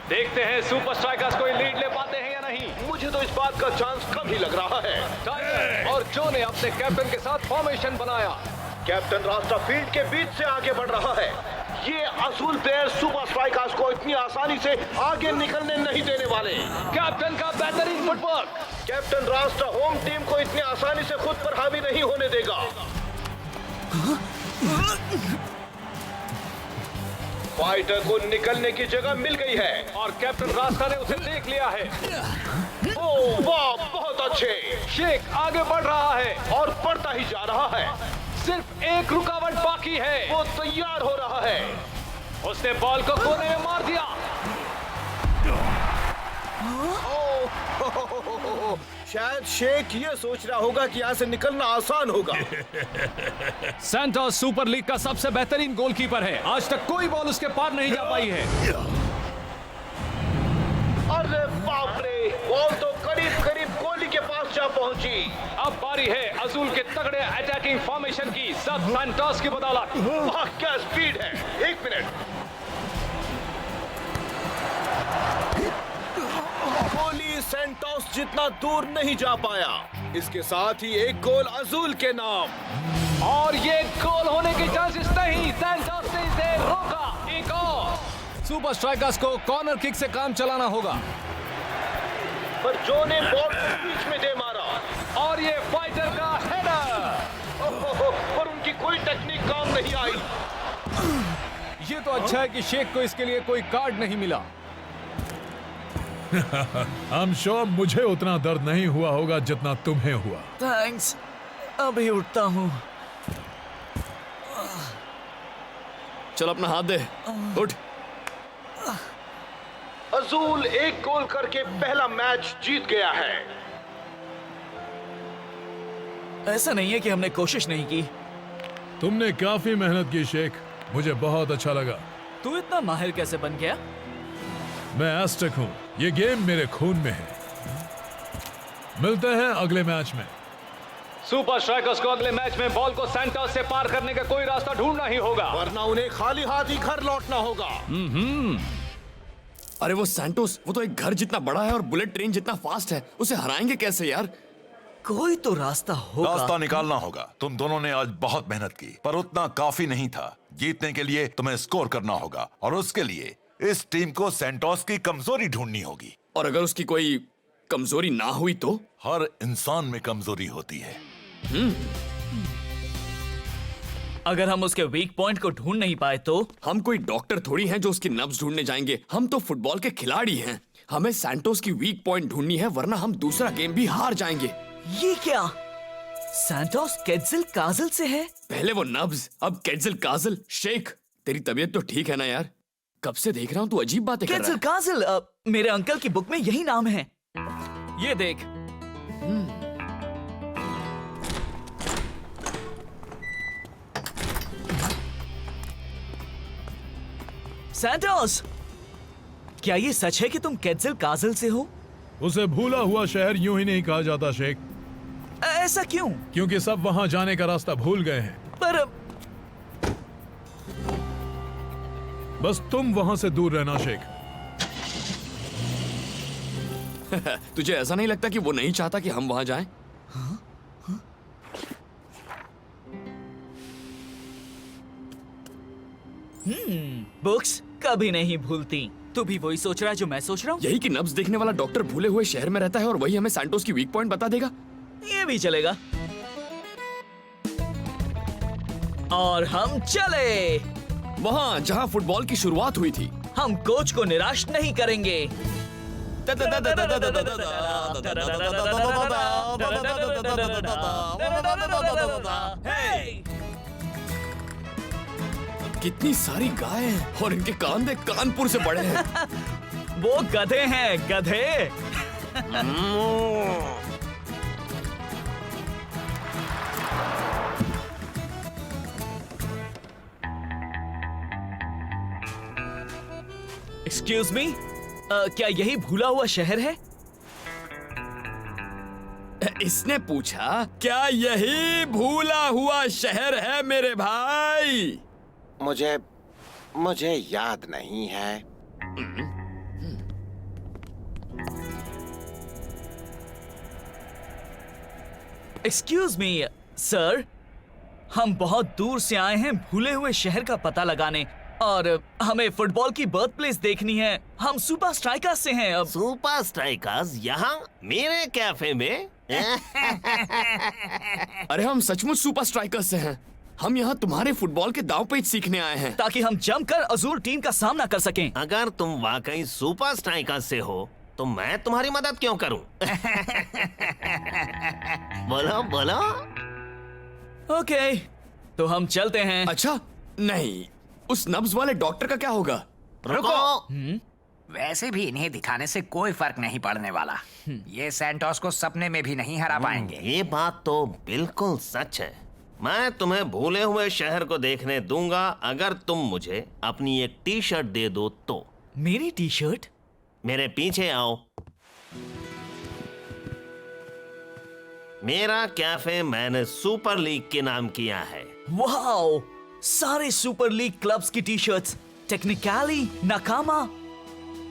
देखते हैं सुपर स्ट्राइकर्स कोई लीड ले पाते हैं या नहीं। मुझे मुझे तो इस बात का चांस कम ही लग रहा है। और जो ने अपने कैप्टन के साथ फॉर्मेशन बनाया। कैप्टन रास्ता फील्ड के बीच से आगे बढ़ रहा है। ये असूल प्लेयर सुपर स्ट्राइकर्स को इतनी आसानी से आगे निकलने नहीं देने वाले। कैप्टन का बेहतरीन फुटवर्क। कैप्टन रास्ता होम टीम को इतनी आसानी से खुद पर हावी नहीं होने देगा। फाइटर को निकलने की जगह मिल गई है और कैप्टन रास्ता ने उसे देख लिया है। ओह वाह, बहुत अच्छे। शेख आगे बढ़ रहा है और बढ़ता ही जा रहा है। सिर्फ एक रुकावट बाकी है। वो तैयार हो रहा है। उसने बॉल को कोने में मार दिया। शायद शेख ये सोच रहा होगा कि यहाँ से निकलना आसान होगा। सैंटोस सुपर लीग का सबसे बेहतरीन गोलकीपर है। आज तक कोई बॉल उसके पार नहीं जा पाई है। अरे बाप रे, बॉल तो करीब करीब कोहली के पास जा पहुंची। अब बारी है अजूल के तगड़े अटैकिंग फॉर्मेशन की, सब सैंटोस की बदौलत। वाह क्या स्पीड है। एक मिनट, कोहली सैंटोस जितना दूर नहीं जा पाया। इसके साथ ही एक गोल अजूल के नाम। और ये गोल होने के चांसेस नहीं, सैंटोस ने इसे रोका। एक और सुपर स्ट्राइकर्स को कॉर्नर किक से काम चलाना होगा। पर जो ने बॉल को बीच में दे मारा और ये फाइटर का हेडर। पर उनकी कोई टेक्निक काम नहीं आई। ये तो अच्छा है कि शेख को इसके लिए कोई कार्ड नहीं मिला। I'm sure मुझे उतना दर्द नहीं हुआ होगा जितना तुम्हें हुआ। थैंक्स, अभी उठता हूँ। चल अपना हाथ दे, उठ। अजूल एक गोल करके पहला मैच जीत गया है। ऐसा नहीं है कि हमने कोशिश नहीं की। तुमने काफी मेहनत की शेख, मुझे बहुत अच्छा लगा। तू इतना माहिर कैसे बन गया? मैं एस्टेक हूँ, ये गेम मेरे खून में है। मिलते हैं अगले मैच में। सुपर स्ट्राइकर्स को अगले मैच में बॉल को सैंटोस से पार करने का कोई रास्ता ढूंढना ही होगा, वरना उन्हें खाली हाथ ही घर लौटना होगा। अरे वो सैंटोस, वो तो एक घर जितना बड़ा है और बुलेट ट्रेन जितना फास्ट है। उसे हराएंगे कैसे यार? कोई तो रास्ता होगा। रास्ता निकालना होगा। तुम दोनों ने आज बहुत मेहनत की, पर उतना काफी नहीं था। जीतने के लिए तुम्हें स्कोर करना होगा और उसके लिए इस टीम को सैंटोस की कमजोरी ढूंढनी होगी। और अगर उसकी कोई कमजोरी ना हुई तो? हर इंसान में कमजोरी होती है। अगर हम उसके वीक पॉइंट को ढूंढ नहीं पाए तो? हम कोई डॉक्टर थोड़ी हैं जो उसकी नब्ज ढूंढने जाएंगे। हम तो फुटबॉल के खिलाड़ी हैं। हमें सैंटोस की वीक पॉइंट ढूंढनी है, वरना हम दूसरा गेम भी हार जाएंगे। ये क्या? सैंटोस केटजिल काजल से है? पहले वो नब्ज, अब केटजिल काजल। शेख, तेरी तबीयत तो ठीक है ना यार? कब से देख रहा हूँ तू अजीब बातें कर रहा है। केटजिल काजल, मेरे अंकल की बुक में यही नाम है। ये देख। सैंटोस, क्या ये सच है कि तुम केटजिल काजल से हो? उसे भूला हुआ शहर यूं ही नहीं कहा जाता शेख। ऐसा क्यों? क्योंकि सब वहां जाने का रास्ता भूल गए हैं। पर बस तुम वहां से दूर रहना शेख। तुझे ऐसा नहीं लगता कि वो नहीं चाहता कि हम वहां जाएं? बुक्स कभी नहीं भूलती। तू भी वही सोच रहा है जो मैं सोच रहा हूँ? यही कि नब्ज देखने वाला डॉक्टर भूले हुए शहर में रहता है और वही हमें सैंटोस की वीक पॉइंट बता देगा। ये भी चलेगा। और हम चले वहां जहां फुटबॉल की शुरुआत हुई थी। हम कोच को निराश नहीं करेंगे। कितनी सारी गाय हैं और इनके कान देख, कानपुर से बड़े हैं। वो गधे हैं, गधे। एक्सक्यूज मी, क्या यही भूला हुआ शहर है? इसने पूछा क्या यही भूला हुआ शहर है मेरे भाई? मुझे याद नहीं है। एक्सक्यूज मी सर, हम बहुत दूर से आए हैं भूले हुए शहर का पता लगाने और हमें फुटबॉल की बर्थ प्लेस देखनी है। हम सुपर स्ट्राइकर्स से हैं। अब सुपर स्ट्राइकर्स यहाँ मेरे कैफे में? अरे हम सचमुच सुपर स्ट्राइकर्स से हैं। हम यहाँ तुम्हारे फुटबॉल के दांव पेच सीखने आए हैं ताकि हम जमकर अजूर टीम का सामना कर सकें। अगर तुम वाकई सुपर स्ट्राइकर्स से हो तो मैं तुम्हारी मदद क्यों करूं? बोलो बोलो। ओके, तो हम चलते हैं। अच्छा नहीं, उस नब्ज वाले डॉक्टर का क्या होगा? रुको। वैसे भी इन्हें दिखाने से कोई फर्क नहीं पड़ने वाला। ये सैंटोस को सपने में भी नहीं हरा पाएंगे। ये बात तो बिल्कुल सच है। मैं तुम्हें भूले हुए शहर को देखने दूंगा अगर तुम मुझे अपनी एक टी शर्ट दे दो तो। मेरी टी शर्ट? मेरे पीछे आओ। मेरा कैफे मैंने सुपर लीग के नाम किया है। वाओ, सारे सुपर लीग क्लब्स की टी शर्ट्स, टेक्निकली, नाकामा,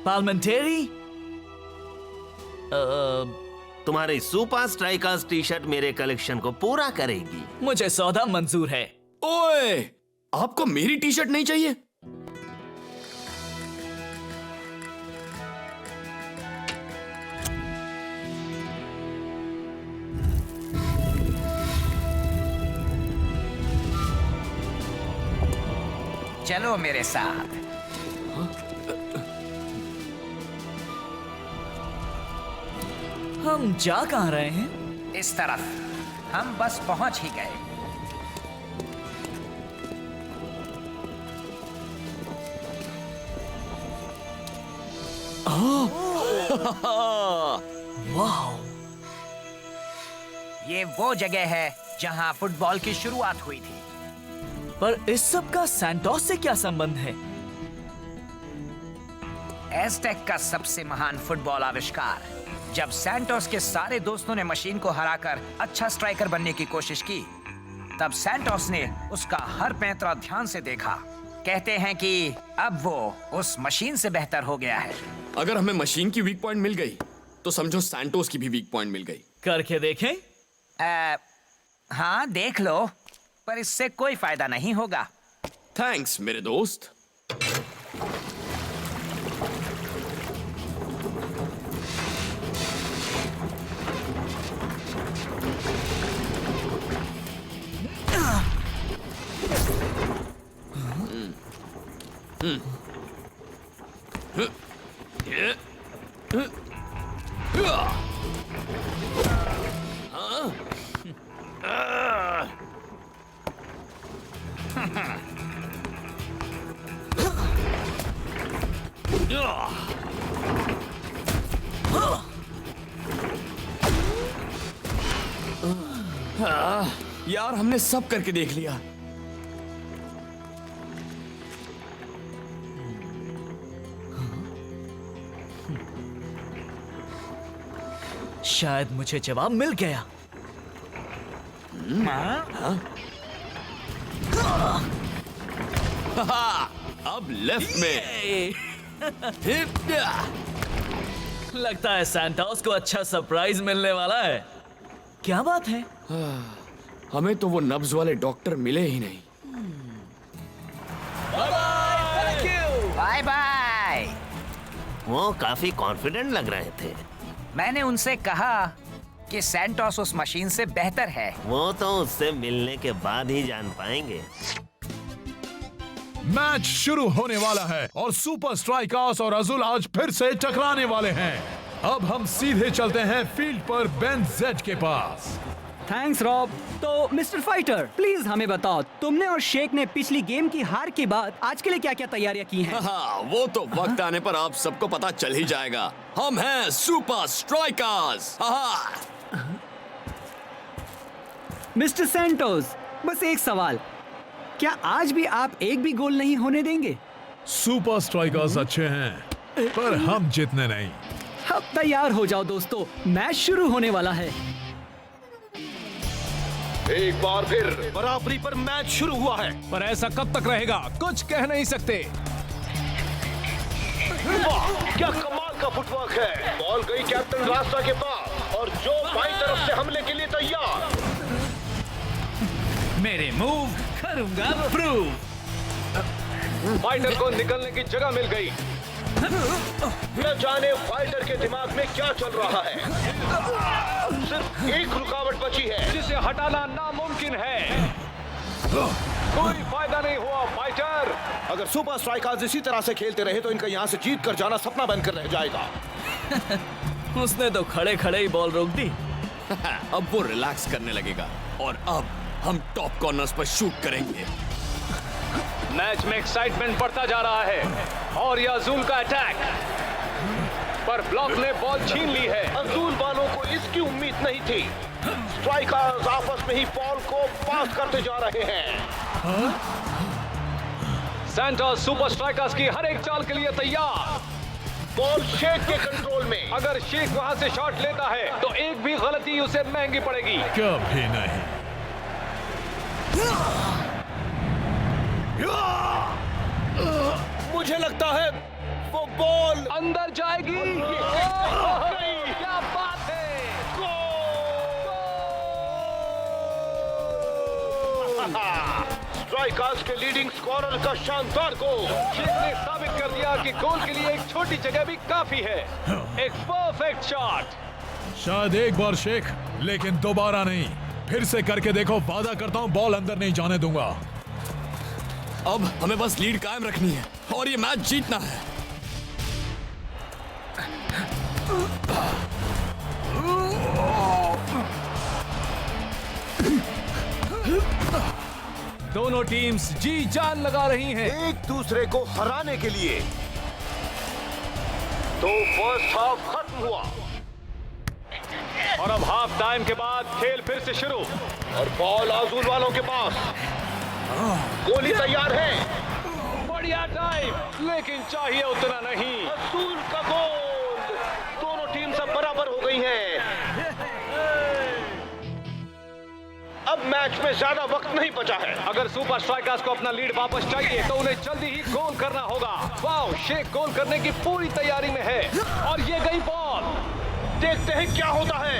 पार्लियामेंट्री। तुम्हारी सुपर स्ट्राइकर्स टी शर्ट मेरे कलेक्शन को पूरा करेगी। मुझे सौदा मंजूर है। ओए, आपको मेरी टी शर्ट नहीं चाहिए? चलो मेरे साथ। हम जा कहाँ रहे हैं? इस तरफ। हम बस पहुंच ही गए। वाह, ये वो जगह है जहां फुटबॉल की शुरुआत हुई थी। पर इस सब का सैंटोस से क्या संबंध है? एज़टेक का सबसे महान फुटबॉल आविष्कार। जब सैंटोस के सारे दोस्तों ने मशीन को हराकर अच्छा स्ट्राइकर बनने की कोशिश की, तब सैंटोस ने उसका हर पैंतरा ध्यान से देखा। कहते हैं कि अब वो उस मशीन से बेहतर हो गया है। अगर हमें मशीन की वीक पॉइंट मिल गई तो समझो सैंटोस की भी वीक पॉइंट मिल गई। करके देखें? हाँ देख लो, पर इससे कोई फायदा नहीं होगा। थैंक्स मेरे दोस्त। यार हमने सब करके देख लिया। शायद मुझे जवाब मिल गया। अब लेफ्ट में। लगता है सैंटोस को अच्छा सरप्राइज मिलने वाला है। क्या बात है? हमें तो वो नब्ज वाले डॉक्टर मिले ही नहीं। Bye bye. वो काफी कॉन्फिडेंट लग रहे थे। मैंने उनसे कहा कि सैंटोस उस मशीन से बेहतर है। वो तो उससे मिलने के बाद ही जान पाएंगे। मैच शुरू होने वाला है और सुपर स्ट्राइकर्स और अजुल आज फिर से टकराने वाले हैं। अब हम सीधे चलते हैं फील्ड पर बेन जेड के पास। Thanks Rob. तो मिस्टर फाइटर, प्लीज हमें बताओ, तुमने और शेख ने पिछली गेम की हार के बाद आज के लिए क्या क्या तैयारियां की हैं? हाँ, वो तो वक्त आने पर आप सबको पता चल ही जाएगा। हम हैं सुपर स्ट्राइकर्स। मिस्टर सैंटोस, बस एक सवाल, क्या आज भी आप एक भी गोल नहीं होने देंगे? सुपर स्ट्राइकर्स अच्छे हैं, पर हम जितने नहीं। अब तैयार हो जाओ दोस्तों, मैच शुरू होने वाला है। एक बार फिर बराबरी पर मैच शुरू हुआ है। पर ऐसा कब तक रहेगा, कुछ कह नहीं सकते। वाह, क्या कमाल का फुटवर्क है। बॉल गई कैप्टन रास्ता के पास और जो बाईं तरफ से हमले के लिए तैयार। मेरे मूव करूंगा प्रूव। फाइटर को निकलने की जगह मिल गई। न जाने फाइटर के दिमाग में क्या चल रहा है। सिर्फ एक रुकावट बची है जिसे हटाना नामुमकिन है। कोई फायदा नहीं हुआ फाइटर। अगर सुपर स्ट्राइकर्स इसी तरह से खेलते रहे तो इनका यहाँ से जीत कर जाना सपना बनकर रह जाएगा। उसने तो खड़े खड़े ही बॉल रोक दी। अब वो रिलैक्स करने लगेगा और अब हम टॉप कॉर्नर्स पर शूट करेंगे। मैच में एक्साइटमेंट बढ़ता जा रहा है और ये अजूल का अटैक, पर ब्लॉक ने बॉल छीन ली है। अजूल वालों को इसकी उम्मीद नहीं थी। स्ट्राइकर्स आपस में ही बॉल को पास करते जा रहे हैं। सैंटोस सुपर स्ट्राइकर्स की हर एक चाल के लिए तैयार। बॉल शेक के कंट्रोल में। अगर शेक वहां से शॉट लेता है तो एक भी गलती उसे महंगी पड़ेगी। कभी नहीं। मुझे लगता है वो बॉल अंदर जाएगी। क्या बात है। स्ट्राइकर्स के लीडिंग स्कोरर का शानदार गोल। शेख ने साबित कर दिया कि गोल के लिए एक छोटी जगह भी काफी है। एक परफेक्ट शॉट। शायद एक बार शेख, लेकिन दोबारा नहीं। फिर से करके देखो, वादा करता हूँ बॉल अंदर नहीं जाने दूंगा। अब हमें बस लीड कायम रखनी है और ये मैच जीतना है। दोनों टीम्स जी जान लगा रही हैं एक दूसरे को हराने के लिए। तो फर्स्ट हाफ खत्म हुआ और अब हाफ टाइम के बाद खेल फिर से शुरू। और बॉल आजूल वालों के पास। गोली तैयार है। बढ़िया टाइम, लेकिन चाहिए उतना नहीं। आजूल का गोल। दोनों टीम सब बराबर हो गई हैं। अब मैच में ज्यादा वक्त नहीं बचा है। अगर सुपर स्ट्राइकर्स को अपना लीड वापस चाहिए तो उन्हें जल्दी ही गोल करना होगा। वाओ, शेख गोल करने की पूरी तैयारी में है और ये गई बॉल। देखते हैं क्या होता है।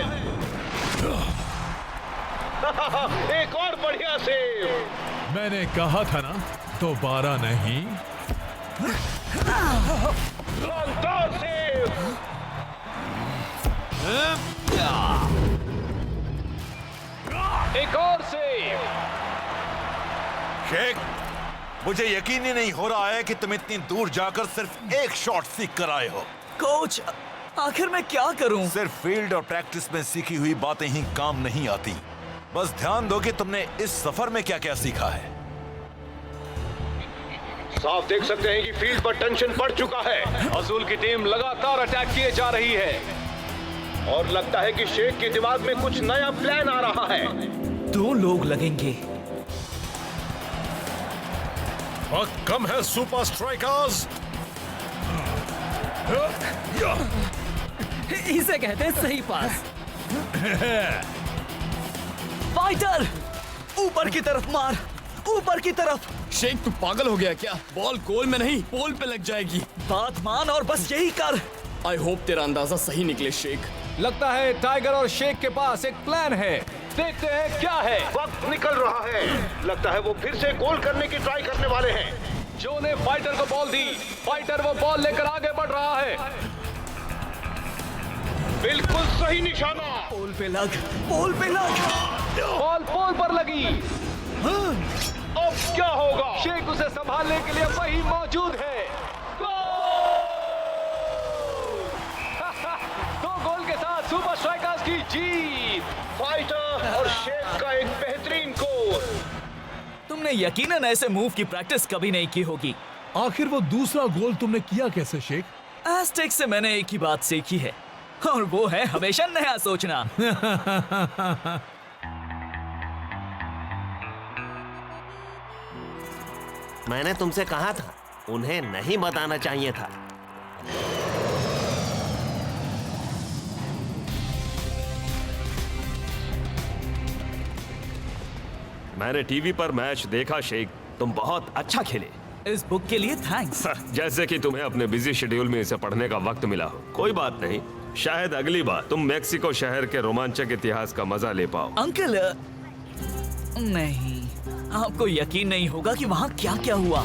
एक और बढ़िया सेव। मैंने कहा था ना, दोबारा नहीं। शानदार सेव। एक और सेव। शेख, मुझे यकीन ही नहीं हो रहा है कि तुम इतनी दूर जाकर सिर्फ एक शॉट सीख कर आए हो। कोच, आखिर मैं क्या करूं? सिर्फ फील्ड और प्रैक्टिस में सीखी हुई बातें ही काम नहीं आती। बस ध्यान दो कि तुमने इस सफर में क्या क्या सीखा है। साफ देख सकते हैं कि फील्ड पर टेंशन बढ़ चुका है। अजूल की टीम लगातार अटैक किए जा रही है और लगता है कि शेख के दिमाग में कुछ नया प्लान आ रहा है। 2 लोग लगेंगे। वक्त कम है सुपर स्ट्राइकर्स। इसे कहते हैं सही पास। फाइटर, ऊपर की तरफ मार, ऊपर की तरफ। शेख, तू पागल हो गया क्या? बॉल गोल में नहीं, पोल पे लग जाएगी। बात मान और बस यही कर। आई होप तेरा अंदाजा सही निकले शेख। लगता है टाइगर और शेख के पास एक प्लान है। देखते हैं क्या है। वक्त निकल रहा है। लगता है वो फिर से गोल करने की ट्राई करने वाले हैं। जो ने फाइटर को बॉल दी। फाइटर वो बॉल लेकर आगे बढ़ रहा है। बिल्कुल सही निशाना। पोल पे लग, पोल पे लग। बॉल पोल पर लगी। अब क्या होगा? शेख उसे संभालने के लिए वही मौजूद है। दो गोल के साथ सुपर स्ट्राइकर्स की जीत। फाइटर और शेख का एक बेहतरीन गोल। तुमने यकीनन ऐसे मूव की प्रैक्टिस कभी नहीं की होगी। आखिर वो दूसरा गोल तुमने किया कैसे शेख? एस्टेक से मैंने एक ही बात सीखी है और वो है हमेशा नया सोचना। मैंने तुमसे कहा था, उन्हें नहीं बताना चाहिए था। मैंने टीवी पर मैच देखा शेख, तुम बहुत अच्छा खेले। इस बुक के लिए थैंक्स। जैसे कि तुम्हें अपने बिजी शेड्यूल में इसे पढ़ने का वक्त मिला हो। कोई बात नहीं, शायद अगली बार तुम मेक्सिको शहर के रोमांचक इतिहास का मजा ले पाओ। अंकल, नहीं। आपको यकीन नहीं होगा कि वहाँ क्या क्या हुआ।